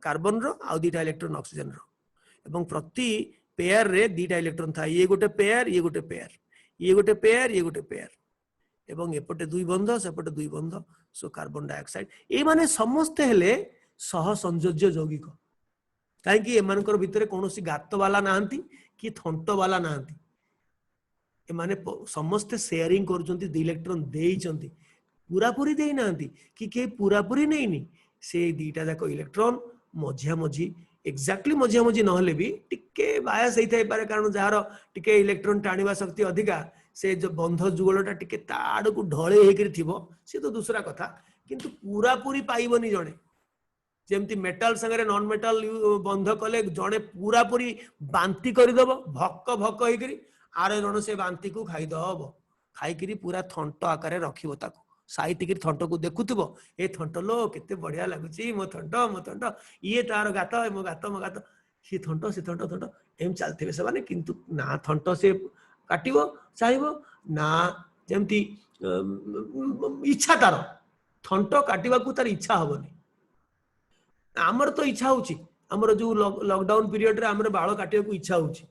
कार्बन रो आ दीटा इलेक्ट्रॉन ऑक्सीजन रो एवं प्रति पेयर रे दीटा इलेक्ट्रॉन था ये गोटे पेयर ये गोटे पेयर ये गोटे पेयर ये गोटे पेयर एवं एपटे दुई बंध सेपटे दुई बंध सो कार्बन डाइऑक्साइड ए माने समस्त हेले सहसंयोज्य यौगिक काहे कि एमानकर भितरे कोनोसी गात वाला नाहंती कि थंट वाला नाहंती ए माने समस्त शेयरिंग करजंती दी इलेक्ट्रॉन देइचंती पूरा पूरी देई नाहंती कि के पूरा पूरी नैनी से दीटा जाक इलेक्ट्रॉन मझिया मझी एक्जाक्टली मझिया मझी नहले भी टिके बायस होता है कारण जार टिके इलेक्ट्रॉन टाणिबा शक्ति अधिका से जो बंध जुगलटा टिके ताड़ को ढले होकर थिबो से तो दूसरा कथा किंतु पूरा पूरी पाइबनी जणे जेमती मेटल संगे नॉन मेटल बंध कले जड़े पूरा पूरी बांती करदेव भक भक होकर आर जन से बांती को खाईदब खाई पूरा थंट आकार रखिबो ताको साइटिक थंट को देखुव ए थंट लो केते बढ़िया लगुच मो थंट ये तार गात मो गात सी थंट से थंट थंट एम चलते से माने किंतु ना थंट से काटिबो चाहिबो ना जेमती इच्छा तार थंट काटिबा को तार इच्छा हबनी आमर तो इच्छा होची आमर जो लॉकडाउन पीरियड रे आमर बाल काटिया को इच्छा होची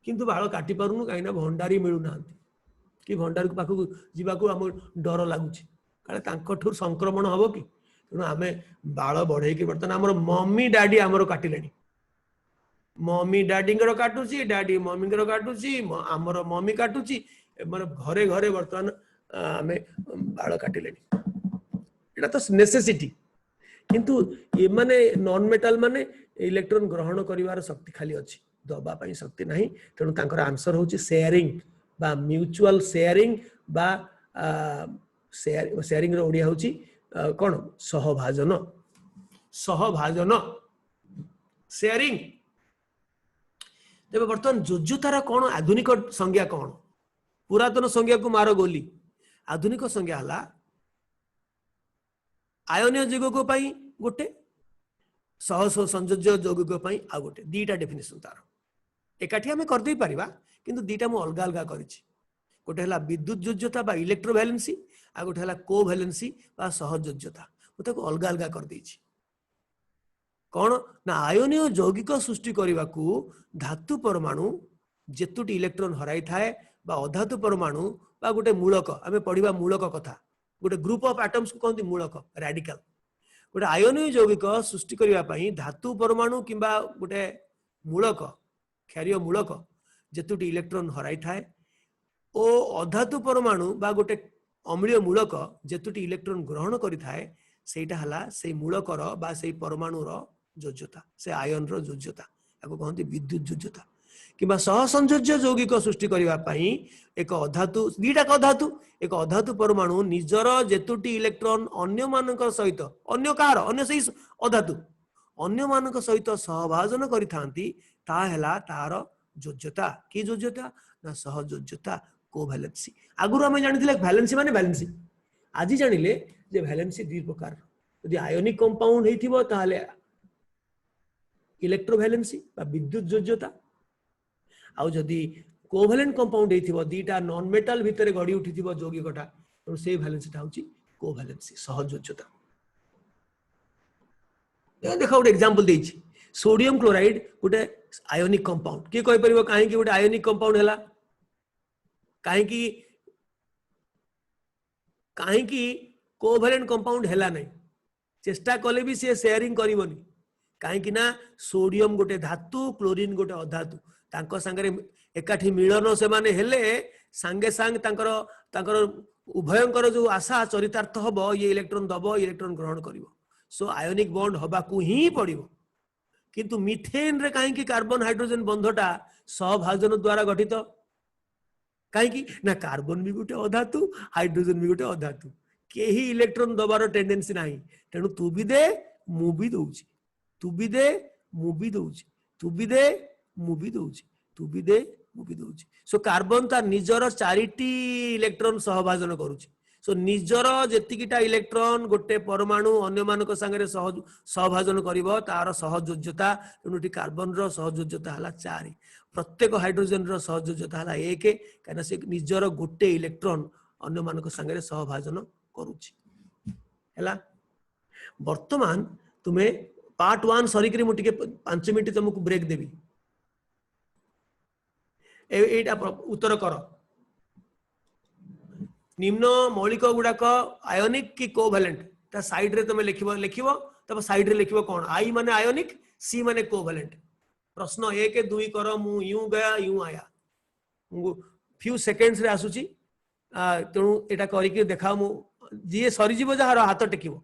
किंतु बाल काटि पारुनु काइना भंडारी मिलु नांती कि भंडारी को पाखु जीवाको हम डर लागुची काले तांको ठुर संक्रमण हबो कि तेणु आमे बाल बढ़े कि बर्तन आमर मम्मी डैडी आमर काटिलेनी मम्मी डैडी काटुची डैडी मम्मी काटुची आमर मम्मी काटुची घरे घरे बर्तमान आमे बाल काटिलेनी एटा तो नेसेसिटी किंतु ये माने नॉन मेटल माने इलेक्ट्रॉन ग्रहण करिवार शक्ति खाली अछि दबा पई शक्ति नाही तेणु तांकर आंसर होची शेयरिंग बा म्यूचुअल शेयरिंग बा शेयरिंग रो ओडिया होची कोन सहभाजन शेयरिंग तेबे बर्तमान जोजुतार कोन आधुनिक संज्ञा कोन पुरातन संज्ञा को मारो गोली आधुनिक संज्ञा हला आयनीय यौगिक पई गोटे सह संयोज्य यौगिक पई आ गोटे दीटा डेफिनेशन तार एकाठी हमें कर दे परिबा किंतु दीटा मु अलग अलग करिछि गोटे हला विद्युत योज्यता बा इलेक्ट्रोवैलेंसी आ गोटे हला कोवैलेंसी बा सहयोज्यता मु ताको अलग अलग कर देछि कोन ना आयनीय यौगिक सृष्टि करबा को धातु परमाणु जेतुटी इलेक्ट्रॉन हराई थाए बा अधातु परमाणु बा गोटे मूलक हमें पढ़िबा मूलक कथा गोटे ग्रुप ऑफ एटम्स को कहते मूलक रेडिकल गोटे आयनीय यौगिक सृष्टि करबा पई धातु परमाणु किंबा गोटे मूलक क्षारीय मूलक जेतुटी इलेक्ट्रॉन हराई थाए ओ अधातु परमाणु बा गोटे अम्लीय मूलक जेतुटी इलेक्ट्रॉन ग्रहण करि थाए सेटा हला से मूलकर बा से परमाणुर योज्यता से आयन रो योज्यता याको कहते विद्युत योज्यता किंबा सहसंयोज्य यौगिक सृष्टि करबा पई एक अधातु दीटा अधातु एक अधातु परमाणु निजर जेतुटी इलेक्ट्रॉन अन्य मानक सहित अन्य कार अन्य सही अधातु अन्य मानक सहित सहभाजन करिथांती ता हैला तार योज्यता की योज्यता ना सहयोज्यता कोवैलेंसी आगुरु हमें जानिथिले वैलेंसी माने वैलेंसी आजि जानिले जे वैलेंसी दुई प्रकार यदि आयोनिक कंपाउंड हेथिबो ताले इलेक्ट्रोवैलेंसी बा विद्युत योज्यता आउ जदि कोवैलेंट कंपाउंड हेथिबो दीटा नॉन मेटल भितरे गडी उठिथिबो यौगिकटा तो से वैलेंसीटा होची कोवैलेंसी सहयोज्यता देखा गोटे एग्जांपल देछि सोडियम क्लोराइड गोटे आयोनिक कंपाउंड के कहि परिबो काहे कि गोटे आयोनिक कंपाउंड हैला काहे कि कोवैलेंट कंपाउंड हैला नहीं चेष्टा कले भी से शेयरिंग करिवनी काहे कि ना सोडियम गोटे धातु क्लोरीन गोटे अधातु तांको संगे एकाठी मिलन से माने हेले संगे संग तांकर उभयंकर जो आशा चरितार्थ हबो ये इलेक्ट्रॉन दबो इलेक्ट्रॉन ग्रहण करिवो सो आयोनिक बॉन्ड हबा को ही पड़िवो किंतु मिथेन रे काहे कि कार्बन हाइड्रोजन बंधटा सहभाजन द्वारा गठित काहे कि ना कार्बन भी गोटे अधातु हाइड्रोजन भी गोटे अधातु केही इलेक्ट्रॉन दबार टेंडेंसी नाही तेनु तू भी दे मु भी दउची तू भी दे मु भी दउची तू भी दे मु भी दउची तू भी दे मु भी दउची सो कार्बन ता निजर चारिटी इलेक्ट्रॉन सहभाजन करूची सो निजर जेतिकिटा इलेक्ट्रॉन गोटे परमाणु अन्य मानक संगे सहभाजन करिवो तार सहयोज्यता तेनुटी कार्बन रो सहयोज्यता हला 4 प्रत्येक हाइड्रोजन रो सहयोज्यता हला 1 काना से निजर गोटे इलेक्ट्रॉन अन्य मानक संगे सहभाजन करूची हला वर्तमान तुमे पार्ट 1 सरी करी मुटिके 5 मिनिट तुमको ब्रेक देबी एटा उत्तर कर निम्न मौलिक गुड़ाक आयोनिक कि कोवैलेंट ता साइड रे तुम लिखिबो तब साइड रे लिखिबो कोन आई माने आयोनिक सी माने कोवैलेंट प्रश्न 1 2 कर मु यूं गया यूं आया फ्यू सेकेंड्स रे आसुची तेणु एटा करिके देखा मु जी सरी जीवो जहार हाथ टेकिबो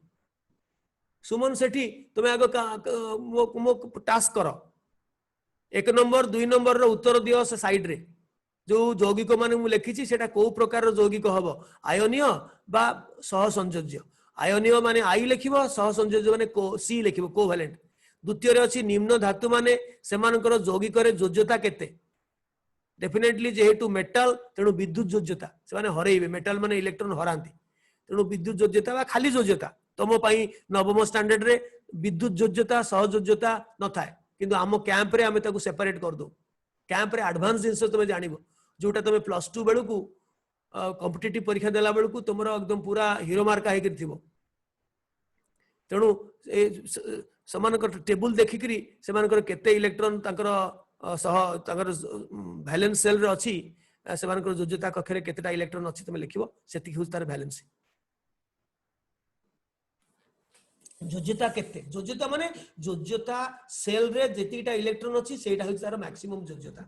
सुमन सेठी तुम आग मो टास्क कर 1 नंबर 2 नंबर रो उत्तर दियो से साइड रे जो यौगिक माने मु लिखिछि सेटा को प्रकार रो यौगिक हबो आयनीय बा सहसंयोज्य आयनीय माने आई लिखिबो सहसंयोज्य माने को सी लिखिबो कोवैलेंट द्वितीय रे अछि निम्न धातु माने सेमानकर यौगिक रे योज्यता केते डेफिनेटली जेहेतु मेटल तेणु विद्युत योज्यता से माने हरैबे मेटल माने इलेक्ट्रॉन हरांती तेणु विद्युत योज्यता बा खाली योज्यता तम पई नवम स्टैंडर्ड रे विद्युत योज्यता सहयोज्यता न थाए किंतु आम कैंप रे आमे ताकू सेपरेट कर दो कैंप रे एडवांस जिंस तुम जानिबो जोटा तुम +2 बेलू को कॉम्पिटिटिव परीक्षा देला बेलू को तुमरा एकदम पूरा हीरो मार्का हे करथिबो तेणु समानकर टेबल देखिकरी समानकर केते इलेक्ट्रॉन तांकर सह तांकर वैलेंस सेल रे अछि समानकर योज्यता कक्षरे केतेटा इलेक्ट्रॉन अछि तुम लिखिबो सेति हुज तार वैलेंस योज्यता केते योज्यता माने योज्यता सेल रे जेतिटा इलेक्ट्रॉन अछि सेटा हुज तार मैक्सिमम योज्यता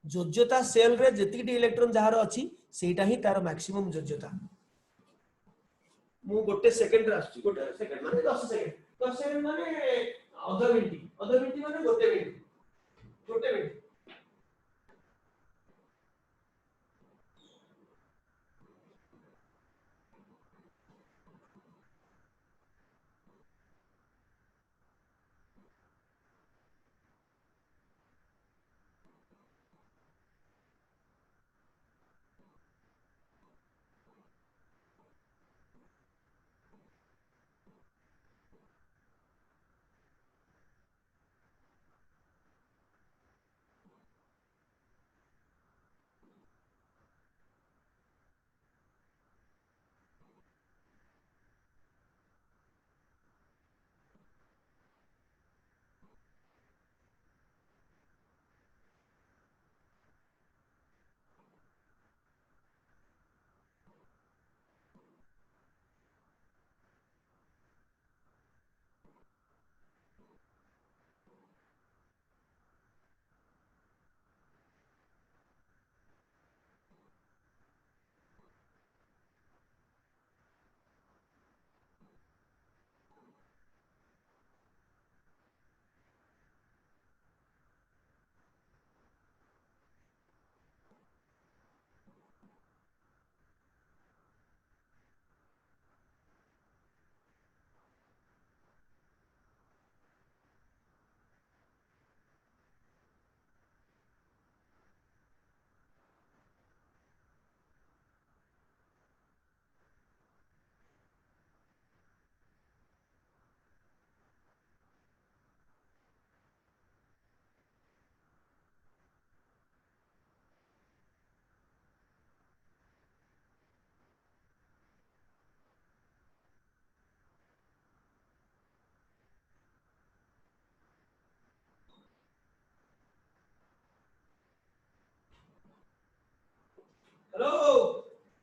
योज्यता सेल रे जेतिटी इलेक्ट्रॉन जहार अछि सेटा ही तार मैक्सिमम योज्यता मु गोटे सेकंड रे आछि गोटे सेकंड माने 10 सेकंड माने आधा मिनिट माने गोटे minute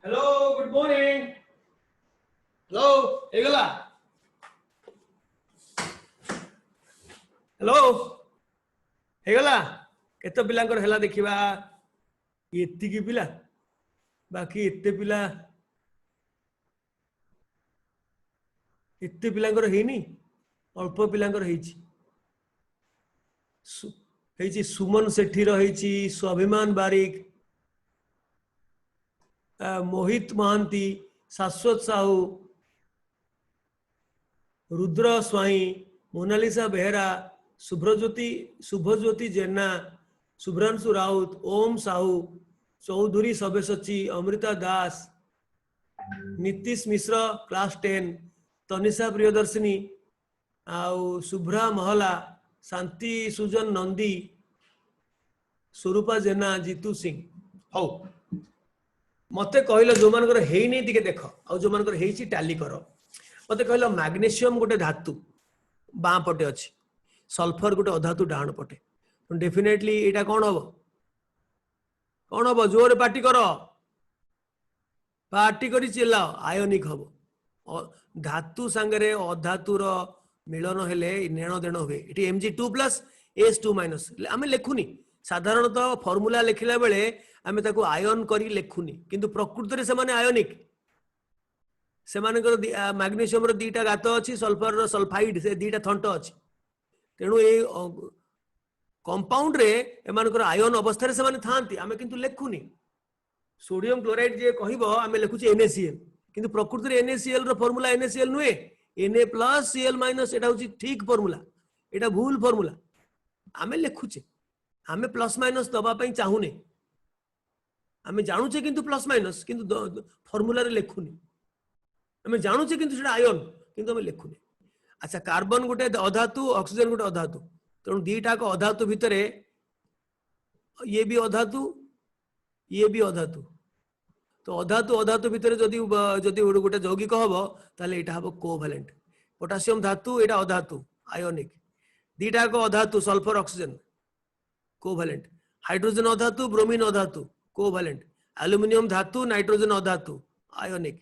hello good morning hello एगला हेलो हेगला केते पिलांकर हेला देखिबा एत्ती की पिला बाकी एत्ते पिलांकर हेनी अल्प पिलांकर हेची सुमन सेठी रहिची स्वाभिमान बारिक मोहित महांती शाश्वत साहू रुद्र स्वाई मोनालिसा बेहरा शुभज्योति जेना शुभ्रांशु राउत ओम साहू चौधरी सबेसची अमृता दास नीतीश मिश्र क्लास 10 तनिषा प्रियदर्शिनी आउ शुभ्रा महला शांति सुजन नंदी स्वरूपा जेना जीतू सिंह हौ मते कहलो जो मानकर हेई नहीं टिके देख आ जो मानकर हेईची टैली कर मते कहलो मैग्नीशियम गोटे धातु बाँ पटे अछि सल्फर गोटे अधातु डाण पटे डेफिनेटली एटा कौन हम जोर पार्टी कर पार्टी करी चिल्लाओ आयोनिक हम धातु सांगरे अधातुर मिलन हेले नेण देण हुए ये Mg2+ S2- आम लेखुनी साधारणतः फॉर्मूला लिखला बेले आमे ताको आयन करी लेखुनी किंतु प्रकृति रे से माने आयोनिक सेमानकर मैग्नीशियम रो दीटा गात अछि सल्फर रो सल्फाइड से दीटा थंट अछि तेणु ए कंपाउंड रे एमानकर आयन अवस्था रे सेमाने थांती आमे किंतु लेखुनी सोडियम क्लोराइड जे कहिबो आमे लेखुची NaCl किंतु प्रकृति रे NaCl रो फार्मूला NaCl नुए Na+Cl- एटा होची ठीक फार्मूला एटा भूल फार्मूला आमे लेखुचे आमे प्लस माइनस दबा पई चाहुने आमे जानुचे किंतु प्लस माइनस किंतु फार्मूला रे लेखुनी आमे जानुचे किंतु सेटा आयन किंतु आमे लेखुनी अच्छा कार्बन गोटे अधातु ऑक्सीजन गोटे अधातु तेणु दीटा को अधातु भितरे ये भी अधातु ये भी अधातु तो अधातु अधातु भितरे जदि जदि गोटे यौगिक हबो ताले एटा हबो कोवैलेंट पोटेशियम धातु एटा अधातु आयोनिक दीटा को अधातु सल्फर ऑक्सीजन कोवैलेंट हाइड्रोजन अधातु ब्रोमीन अधातु कोवैलेंट एल्युमिनियम धातु नाइट्रोजन अधातु आयोनिक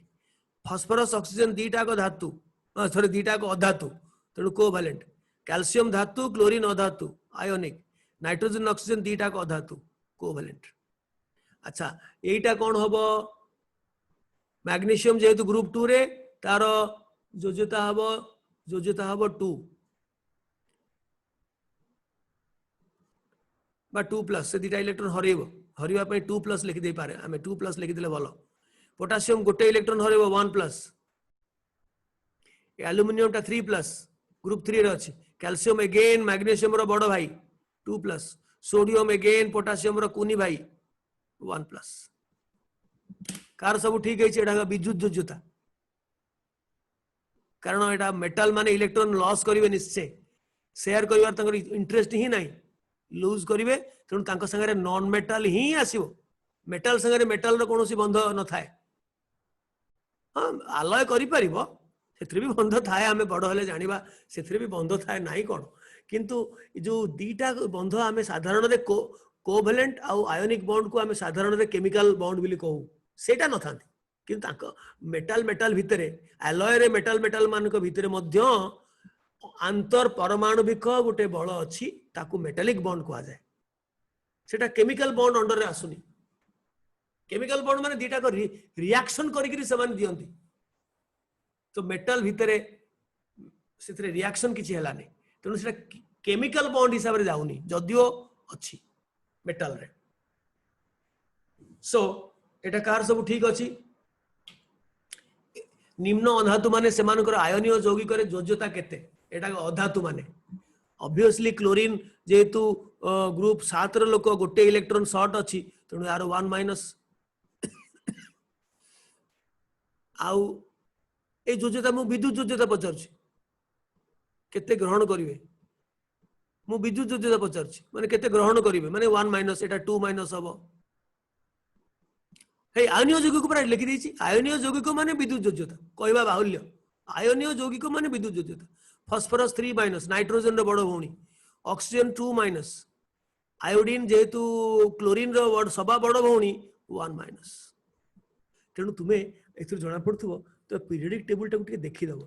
फास्फोरस ऑक्सीजन दीटा को धातु सॉरी दीटा को अधातु तेणु कोवैलेंट कैल्शियम धातु क्लोरीन अधातु आयोनिक नाइट्रोजन ऑक्सीजन दीटा को अधातु कोवैलेंट अच्छा एटा कौन हबो मैग्नीशियम जेहेतु ग्रुप 2 रे तार योज्यता हबो 2 बा 2+ से दीटा इलेक्ट्रॉन हरिबा पई 2+ लिखि दे पारे आमे 2+ लिखि देले भलो पोटेशियम गोटे इलेक्ट्रॉन हरिबो 1+, एल्युमिनियम टा 3+, ग्रुप 3 रे अछि कैल्शियम अगेन मैग्नीशियम रो बड़ भाई 2+, सोडियम अगेन पोटेशियम रो कुनी भाई 1+। कार सब ठीक है एटा विद्युत योज्यता कारण एटा मेटल माने इलेक्ट्रॉन लॉस करिवे निश्चय शेयर करिवार तंगर इंटरेस्ट ही नहीं लूज करिवे तेणु तांको संगे नॉन मेटल ही आसीबो मेटल संगे मेटल रो कोनोसी बंध न थाए हां आलय करि परिबो सेथरे भी बंध थाए आमे बड़ हले जानिबा सेथरे भी बंध थाए नाही कोन किंतु जो दीटा बंध आमे साधारण रे कोवैलेंट आ आयोनिक बॉन्ड को आमे साधारण रे केमिकल बॉन्ड बिली कहू सेटा न थांती किंतु तांको मेटल मेटल भितरे एलॉय रे मेटल मेटल मान को भितरे मध्य आंतर परमाणुविक गोटे बल अछि ताकू मेटालिक बॉन्ड कहा जाए सेटा केमिकल बॉन्ड अंडर रे आसुनी केमिकल बॉन्ड माने दीटा को रिएक्शन करिकरी समान दियंती तो मेटल भितरे सेथरे रिएक्शन किछि हला नै तेनु सेटा केमिकल बॉन्ड हिसाब रे जाउनी जदियो अछि मेटल रे सो एटा कार सब ठीक अछि निम्न अधातु माने सेमानकर आयनीय यौगिक रे योज्यता केते एटा अधातु माने ऑब्वियसली क्लोरीन जेहेतु ग्रुप 7 रो लोक गोटे इलेक्ट्रॉन शॉर्ट अछि तेणु यार 1- आउ ए योज्यता मु विद्युत योज्यता पचारछि केते ग्रहण करिवे मु विद्युत योज्यता पचारछि माने केते ग्रहण करिवे माने 1- एटा 2- हबो हे आयनीय यौगिक पर लिखि देछि आयनीय यौगिक माने विद्युत योज्यता कहबा बाहुल्य आयनीय यौगिक माने विद्युत योज्यता फास्फोरस 3- नाइट्रोजन रो बड़ भौणी ऑक्सीजन 2- आयोडीन जेहेतु क्लोरीन रो बड़ सभा बड़ भौणी 1- तेणु तुम्हें एथुर जणा पड़थुबो तो पीरियडिक टेबल टाକୁ ଟିକେ देखि दबो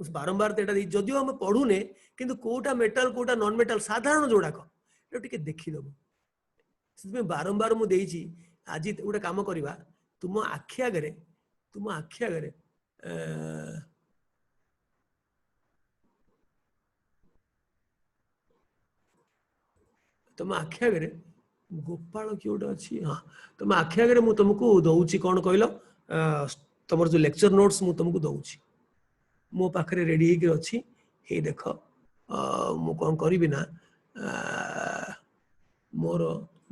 उस बारंबार तेटा जदियो हम पढुने किंतु कोटा मेटल कोटा नॉन मेटल साधारण जोड़ाक एटा ଟିକେ देखि दबो से बारंबार मु देइछि आज गोटे काम करवा तुम आखि आगे तुम आखि आगे गोपाल किए गोटे अच्छी हाँ तुम आखि आगे मुझे तुमको दौची कौन कहल तुम जो लेक्चर नोट्स मुझे तुमको दौची मो पाखे रेडी अच्छी हे देख मु कौन करी ना मोर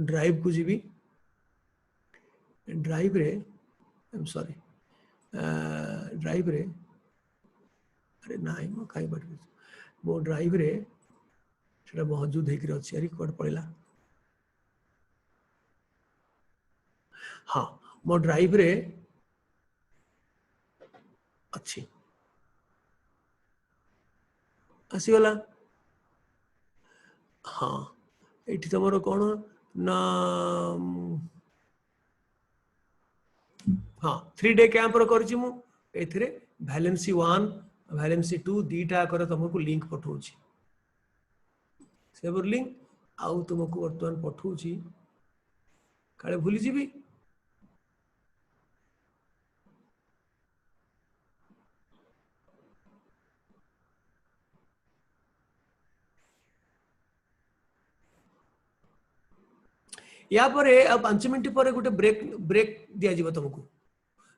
ड्राइव को जीवी ड्राइव रे आई एम सॉरी ड्राइव रे अरे नाई मो कहीं बात मो ड्राइव रे सेटा मौजूद होकर अच्छी अरे कौन पड़ेगा हाँ मो ड्राइव रे अच्छी आसीगला हाँ ये तुम कौन ना हाँ 3 डे कैंप करी मुझे वैलेंसी 1 वैलेंसी 2 दीटा कर तुमको लिंक पठाऊँगी सेवर लिंक आउ तुमको वर्तमान पठाऊँगी काले भूली जीवी या परे 5 मिनिट पर गोटे ब्रेक ब्रेक दिया जीव तुमको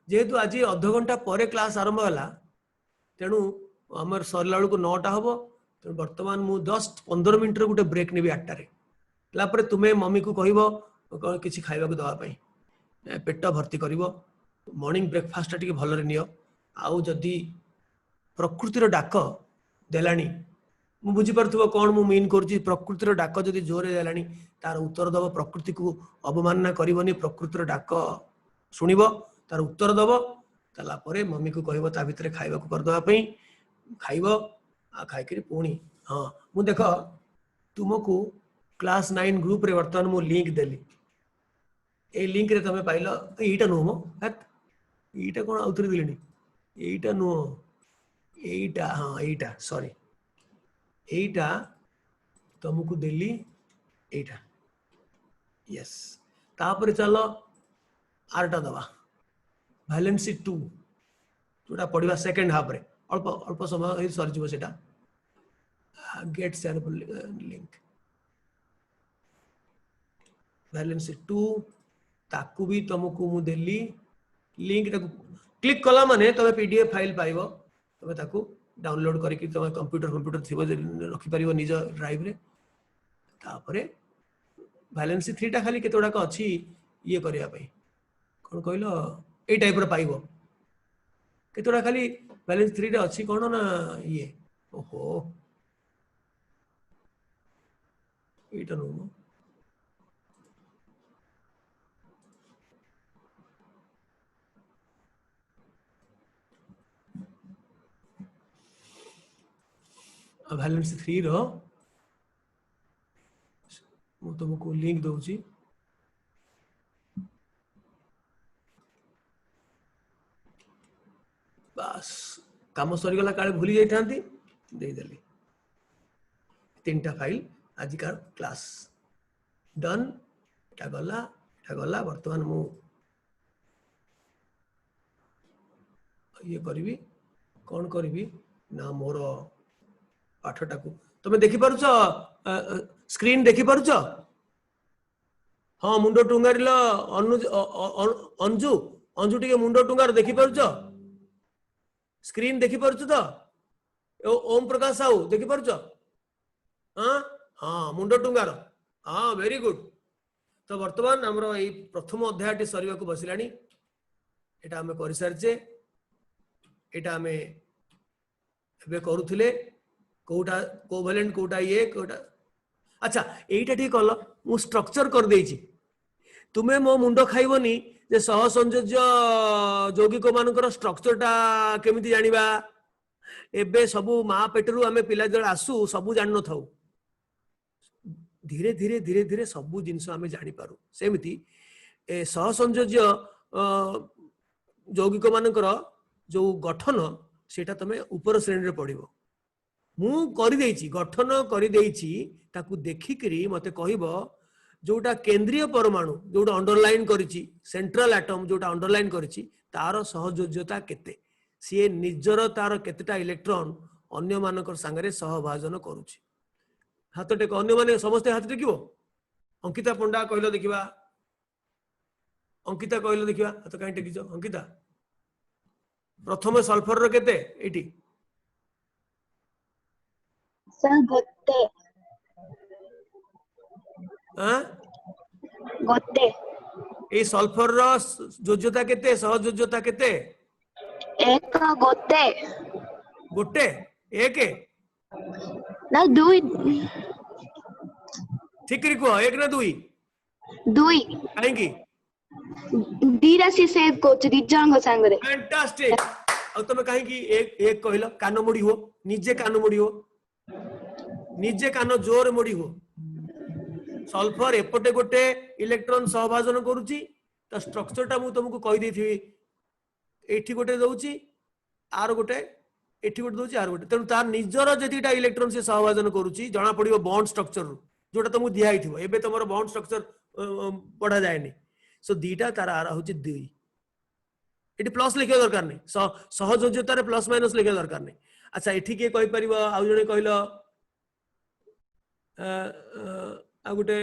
जेहेतु आज अध घंटा पर क्लास आरंभ होला तेणु आमर सरला बेलू 9टा हम तेणु बर्तमान मु जस्ट 15 मिनिट गोटे ब्रेक नेबी 8टारे तुम्हें मम्मी को कह कि खाइबा दवाई पेट भर्ती कर मॉर्निंग ब्रेकफास्ट टी भल नियो आउ जदि प्रकृतिर डाक देलानी मु बुझी पार्थुव कौन मु मीन करूची प्रकृतिर डाक जदि जोरे देलानी तार उत्तर दब प्रकृति को अवमानना करबनी प्रकृतिर डाक शुणिब तार उत्तर दब ताला परे मम्मी को कहब ता भितर खाइबा को करदवा पई खाइब आ खाइकरी पुणी हाँ मु देख तुमको क्लास 9 ग्रुप रे वर्तमान मु लिंक देली ए लिंक रे तमे पाइलो एटा नो मो एटा कोन आउतरी दिलेनी एटा नो एटा हाँ एटा सॉरी एटा तुमको देली एटा यस तापर चलो आरटा दवा वैलेंसी 2 जोटा पढ़ा सेकेंड हाफ रे अल्प अल्प समय सरी जीव सेटा गेट शेयरेबल लिंक वैलेंसी 2 ताकू भी तुमको मु देली लिंक टाकू क्लिक कला माने तमे पीडीएफ फाइल पाइबो तमे ताकू डाउनलोड करके तमे कंप्यूटर थिबो रखि परिबो निज ड्राइव रे तापरे वैलेंसी 3 टा खाली केतोडा का अछि ये करिया पई कोन कहलो ए टाइप रो पाइबो केतोडा खाली बैलेंस 3 रे अछि कोन ना ये ओहो एटा नो बैलेंस 3 रो मु तुमको लिंक दउची बस काम सरीगला काले भूली जाइथांती दे देली 3टा फाइल आज का क्लास डन एटा गला वर्तमान मु ये करबी कौन करबी ना मोर पाठटा को तुम देखि पारुछ स्क्रीन देखि पारुछ हाँ मुंडो टुंगारिल अंजु अंजु टिके मुंडो टुंगार देखि पारुछ स्क्रीन देखि पारुछ तो ओम प्रकाश साहू देखि पारुछ हाँ हाँ मुंडो टुंगार हाँ वेरी गुड तो वर्तमान हमरो ए प्रथम अध्यायटी सरीवा को बसिलानी एटा हमें करि सारचे एटा हमें एबे करूथिले कोटा कोवेलेंट कोटा ये कोटा अच्छा एटा ठीक कल मु स्ट्रक्चर कर देछि तुमे मो मुंडो खाइबनी जे सह संयोज्य यौगिक मानकर स्ट्रक्चरटा केमिति जानिबा एबे सबु मा पेटरू आमे पिला जळ आसु सबु जान न थाउ धीरे धीरे धीरे धीरे सबु जिंस आमे जानि पारु सेमिति ए सह संयोज्य यौगिक मानकर जो गठन सेटा तमे ऊपर श्रेणी रे पढिबो मु करि देछि गठन करि देछि ताकू देखिकरी मते कहिबो जोटा केंद्रीय परमाणु जोटा अंडरलाइन करिछि सेंट्रल एटम जोटा अंडरलाइन करिछि तार सहयोज्यता केते सी निजर तार केतेटा इलेक्ट्रॉन अन्य मानकर संगरे सहभाजन करूछि हाथ टेक अन्य माने समस्त हाथ टेकिबो अंकिता पंडा कहलो देखिबा अंकिता कहलो देखिबा हाथ काई टेकिछो अंकिता प्रथम सल्फर रो केते एटी सर गोते हां गोते ए सल्फर रो योज्यता केते सहयोज्यता केते एक गोते गोटे एक ना दुई ठीक करी को एक ना दुई दुई काहेकी दीरासी से कोच दिजंग संगरे फैंटास्टिक अब तुम काहेकी एक कहलो कान मोड़ी हो निजे कान मोड़ी हो निजे कान जोर मोड़ी हो सल्फर एपटे गोटे इलेक्ट्रॉन सहभाजन करूची तो स्ट्रक्चरटा मु तुमको कहि देथिबी एठी गोटे दउची आर गोटे एठी गोटे दउची आर गोटे तेनु तार निजर जतिटा इलेक्ट्रॉन से सहभाजन करूची जणा पड़िबो बॉन्ड स्ट्रक्चर जोटा तुमको दिया हिथिबो एबे तमरो बॉन्ड स्ट्रक्चर पढ़ा जायनी सो दीटा तार आर होची 2 एटी प्लस लिखे दरकार नहीं सहयोज्यता रे प्लस माइनस लिखे दरकार नहीं अच्छा एठी के कहि परिबो आ जणे कहलो आ गोटे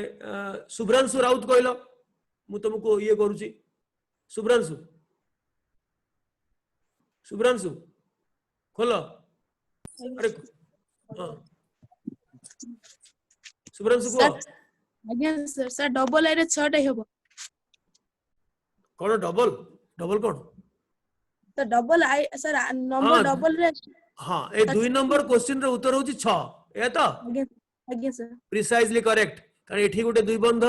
शुभ्रांशु राउत कहल मु तुमको ये करुची शुभ्रांशु शुभ्रांशु खोल अरे हाँ शुभ्रांशु को आज्ञा सर सर डबल आई रे 6 टा हेबो कौन डबल डबल कौन तो डबल आई सर नंबर हाँ। डबल रे हाँ ए 2 नंबर क्वेश्चन रे उत्तर होची 6 ए तो आज्ञा आज्ञा सर प्रिसाइजली करेक्ट कारण एठी गोटे द्विबंध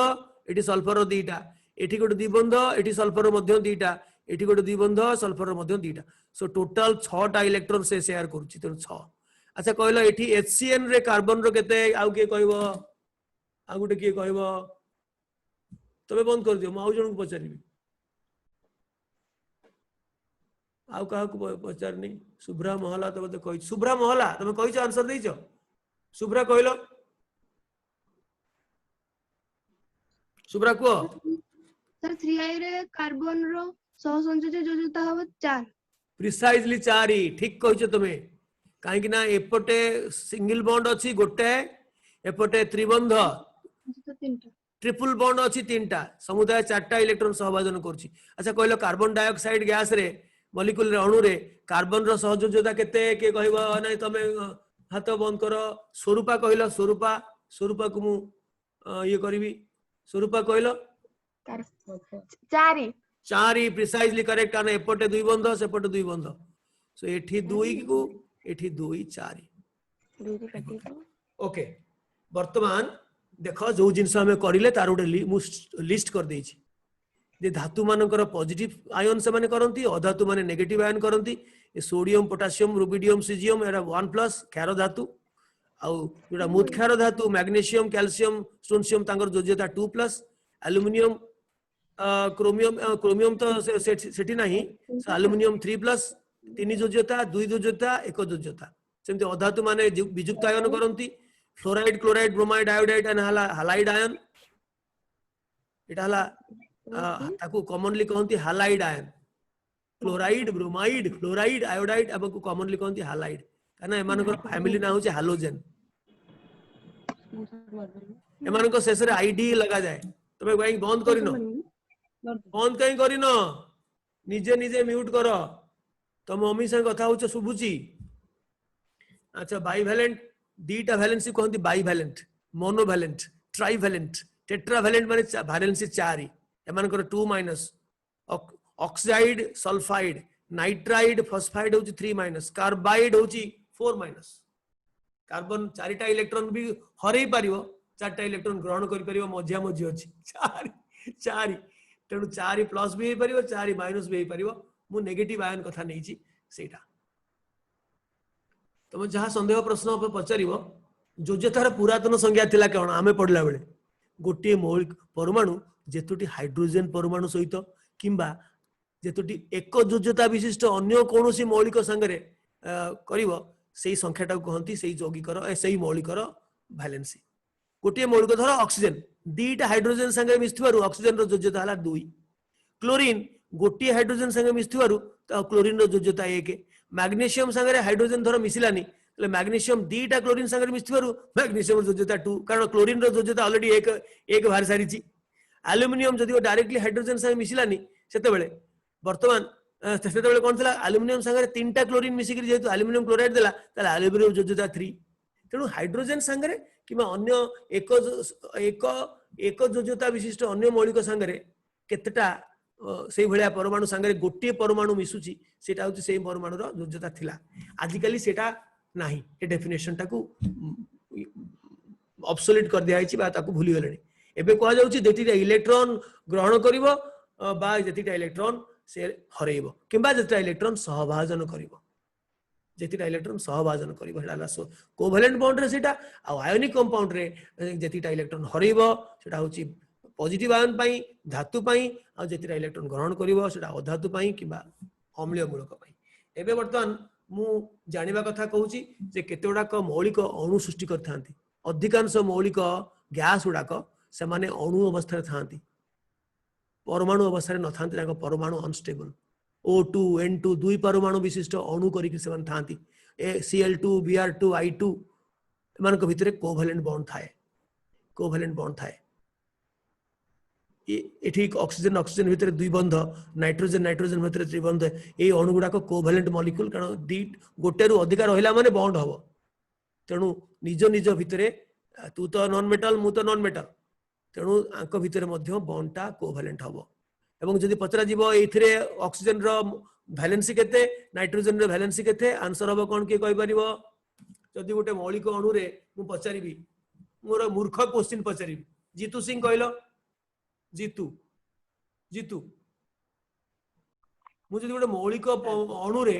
एठी सल्फर रो दीटा एठी गोटे द्विबंध एठी सल्फर रो मध्य दीटा एठी गोटे द्विबंध सल्फर रो मध्य दीटा सो टोटल 6 टा इलेक्ट्रॉन से शेयर करूची त 6 अच्छा कहलो एठी HCN रे कार्बन रो केते आउ के कहबो आ गोटे के कहबो तबे बंद कर दियो म आउ जण को पचारिबी आउ कहा को पचारनी शुभ्रा महला तो बते कहि शुभ्रा महला तमे कहिछ आंसर देइछ शुभ्रा कहलो शुभ्रा को सर 3i रे कार्बन रो सहसंयोजक योजकता हबो 4 प्रिसाइजली 4 ही ठीक कहिछ तमे काहे कि ना एपटे सिंगल बॉन्ड अछि गोटे एपटे त्रिबंध ट्रिपल बॉन्ड अछि 3टा समुदाय 4टा इलेक्ट्रॉन सहभाजन करछि अच्छा कहलो कार्बन डाइऑक्साइड गैस रे मॉलिक्यूल रे अणु रे कार्बन रो सहयोजकता केते के कहबो नै तमे हाथ बंद करो स्वरूपा कहलो स्वरूपा को मु ये करबी स्वरूपा कहलो 4 ही प्रिसाइजली करेक्ट कारण एपटे द्विबंध सेपटे द्विबंध सो एठी 2 को एठी 2 4 ओके वर्तमान देखो जो जिनस हमें करिले तार गोटे लिस्ट कर देछि जे धातु मानकर पॉजिटिव आयन से माने करंती अधातु माने नेगेटिव आयन करंती ए सोडियम पोटेशियम रुबिडियम सीजियम एरा 1+ क्षार धातु आउ जोटा मुद क्षार धातु मैग्नीशियम कैल्शियम स्टोनशियम तांकर योज्यता 2+ एल्युमिनियम क्रोमियम तो सेठी नाही एल्युमिनियम 3+ 3 योज्यता 2 योज्यता 1 योज्यता सेमते अधातु माने वियुक्त आयन करंती fluoride chloride bromide iodide and halide ion एटा हला ताकू कॉमनली कहंती halide ion chloride bromide fluoride iodide अब कॉमनली कहंती हालाइड काना एमानकर फैमिली ना होचे हालोजेन एमानकर शेष रे आईडी लगा जाए तबे कहीं बंद करिनो निजे निजे म्यूट करो तो मम्मी संग कथा होचे सुबुची अच्छा बाइवैलेंट दीटा वैलेंसी कहंती बाइवैलेंट मोनोवैलेंट ट्राइवैलेंट टेट्रावैलेंट माने वैलेंसी 4 ही एमानकर 2- ऑक्साइड सल्फाइड नाइट्राइड फॉस्फाइड होची 3- कार्बाइड होची 4- कार्बन 4टा इलेक्ट्रॉन भी हरई पारिबो 4टा इलेक्ट्रॉन ग्रहण करि परिबो मध्या मध्य होची 4 तेणु 4+ भी हे परिबो 4- भी हे परिबो मु नेगेटिव आयन कथा नै छी सेटा तुम जहाँ संदेह प्रश्न पचारिबो योज्यतार पुरातन संज्ञा थिला कोन आमे पढला बेले गोटे मौलिक परमाणु जेतुटी हाइड्रोजन परमाणु सहित किंबा जेतुटी एक योज्यता विशिष्ट अन्य कोनोसी मौलिक संगरे करिवो सेही संख्याटा कहंती सेही यौगिकर सेही मौलिकर वैलेंसी गोटे मौलिक धर ऑक्सीजन दीटा हाइड्रोजन संगे मिसथिबारु ऑक्सीजन रो योज्यता हला 2 क्लोरीन गोटे हाइड्रोजन संगे मिसथिबारु त क्लोरीन रो योज्यता 1 मैग्नीशियम संगे हाइड्रोजन धर मिसिलानी तले मैग्नीशियम दीटा क्लोरीन संगे मिसथिबारु मैग्नीशियम रो योज्यता 2 कारण क्लोरीन रो योज्यता ऑलरेडी एक बाहर सारी छी एल्युमिनियम जदि डायरेक्टली हाइड्रोजन संगे मिसिलानी सेते बेले वर्तमान सेते बेले कोन थला एल्युमिनियम संगे 3टा क्लोरीन मिसिकरी जेतु एल्युमिनियम क्लोराइड देला तले एल्युमिनियम योज्यता 3 तेणु हाइड्रोजन संगे किमा अन्य एक योज्यता विशिष्ट अन्य मौलिक संगे केतटा सेही भलिया परमाणु संगे गोटे परमाणु मिसुची सेटा होची सेही परमाणु रो योज्यता थिला आजिकली सेटा नाही ए डेफिनेशन टाकू ऑब्सोलीट कर दिया आइची बा ताकू भूली गलेनी एबे कहा जाउची जेतिटा इलेक्ट्रॉन ग्रहण करिवो बा जेतिटा इलेक्ट्रॉन से हरैबो किंबा जेतिटा इलेक्ट्रॉन सहभाजन करिवो जेतिटा इलेक्ट्रॉन सहभाजन करिवो हेडाला कोवैलेंट बॉन्ड रे सेटा आ आयोनिक कंपाउंड रे जेतिटा इलेक्ट्रॉन हरैबो सेटा होची पॉजिटिव आयन पाई धातु पाई आ जेतिटा इलेक्ट्रॉन ग्रहण करिवो सेटा अधातु पाई किंबा अम्लीय मूलक पाई एबे वर्तमान मु जानिबा कथा कहूची जे केतेडाक मौलिक अणु सृष्टि करथांती अधिकांश मौलिक गैस गुडाक से माने अणु अवस्था थांती परमाणु अवस्था न थांती तांको परमाणु अनस्टेबल O2 N2 दुई परमाणु विशिष्ट अणु करिक से मान थांती Cl2 Br2 I2 एमान को भितरे कोवैलेंट बॉन्ड थाए कोभैलेंट बॉन्ड थाए एठी ऑक्सीजन ऑक्सीजन भितर दुई बंध नाइट्रोजन नाइट्रोजन भितर त्रिबंध ए अणु गुडाक कोभैलेंट मॉलिक्यूल कारण दी गोटे रु अधिक रहिला माने बॉन्ड हबो तेणु निज निज भितरे तू तो नॉन मेटल मु तो नॉन मेटल तेणु आंक भितर मध्य बॉन्डटा कोभैलेंट हबो एवं जदि पचरा जीव एथिरे ऑक्सीजन रो वैलेंसी केते नाइट्रोजन रो वैलेंसी केते आंसर हबो कोन के कहि परिबो जदि गोटे मौलिक अणु रे मु पचारिबी मोर मूर्ख क्वेश्चन पचारिबी जीतू सिंह कहलो जीतू जीतू मु जदि गोटे मौलिक अणु रे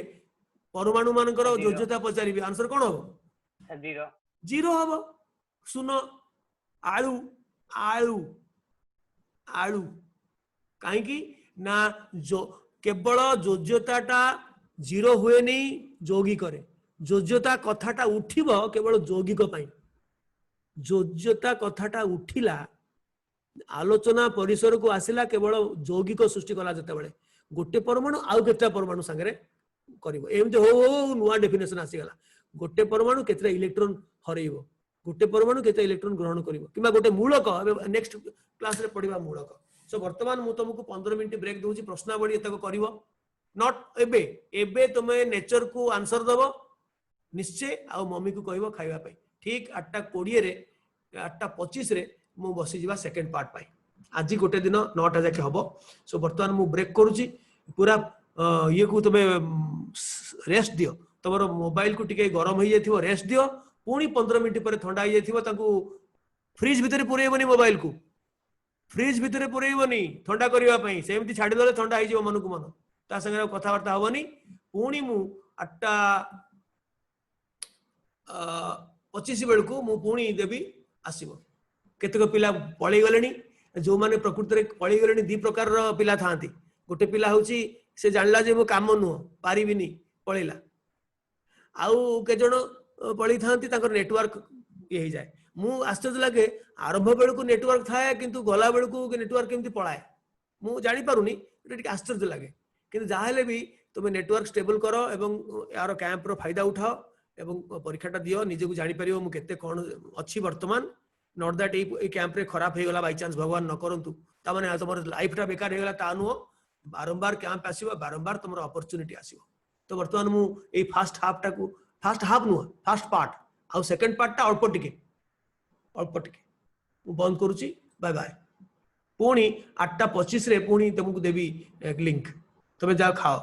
परमाणु मानकर योज्यता पचारिबी आंसर कोन हबो जीरो जीरो हबो सुनो आलू आलू आलू कहीं ना जो केवल योज्यता जीरो हुए नहीं जोगी करे योज्यता कथाटा उठिबो केवल जोगिक पाई योज्यता कथाटा उठिला आलोचना परिसर को आसिला केवल जोगिक सृष्टि कला जते बेले गोटे परमाणु आउ केतटा परमाणु संगे करिवो एमते हो नुआ डेफिनेशन आसीगला गोटे परमाणु केतटा इलेक्ट्रॉन हरइबो गोटे परमाणु केते इलेक्ट्रॉन ग्रहण करिवो किबा गोटे मूलक नेक्स्ट क्लास रे पढिबा मूलक सो वर्तमान मु तुमको 15 मिनिट ब्रेक दूची प्रश्नावली एतक करिवो नॉट एबे एबे तुमे नेचर को आंसर दबो निश्चय आ मम्मी को कहबो खाइबा पई ठीक 8:20 रे 8:25 रे मु बसी जीवा सेकंड पार्ट पाई आज गोटे दिन 9टा जाके हबो सो वर्तमान मु ब्रेक करूची पूरा ये को तुमे रेस्ट दियो तमरो मोबाइल को टिके गरम होई जाथिबो रेस्ट दियो पुणी 15 मिनिट पर ठंडा होई जाथिबो ताकू फ्रिज भितर पुरेइबोनी मोबाइल को फ्रिज भितर पुरेइबोनी ठंडा करिवा पई सेमति छाडी दले ठंडा होई जीवो मन को मन ता संगे कथा वार्ता होबनी पुणी मु 8:25 बेलू मु पुणी देवी आसीबो केतक पिला पळै गलेनी जो माने प्रकृति रे पळै गलेनी दी प्रकार रो पिला थांती गोटे पिला होची से जानला जे मो काम नुह पारिबिनी पळैला आउ के जण पळै थांती ताकर नेटवर्क ये हो जाए मु आश्चर्य लगे आरंभ बेलू नेटवर्क थाए किंतु गला बेलू नेटवर्क केमती पळाए मु जानि पारुनी टिके आश्चर्य लगे किंतु जाहेले भी तुम नेटवर्क स्टेबल करो एवं यार कैंप रो फायदा उठाओ एवं परीक्षाटा दियो निजे को जानि परियो मु केते कोन अछि वर्तमान नॉट दैट ए कैंप रे खराब हे गला बाय चांस भगवान न करंतु ता माने तमर लाइफ टा बेकार हे गला ता नु बारंबार कैंप आसीबो बारंबार तमर अपॉर्चुनिटी आसीबो तो वर्तमान मु ए फर्स्ट हाफ नु फर्स्ट पार्ट आ सेकंड पार्ट टा अल्प टिके मु बंद करूची बाय बाय पुणी 8:25 रे पुणी तुमको देवी एक लिंक तमे जाओ खाओ।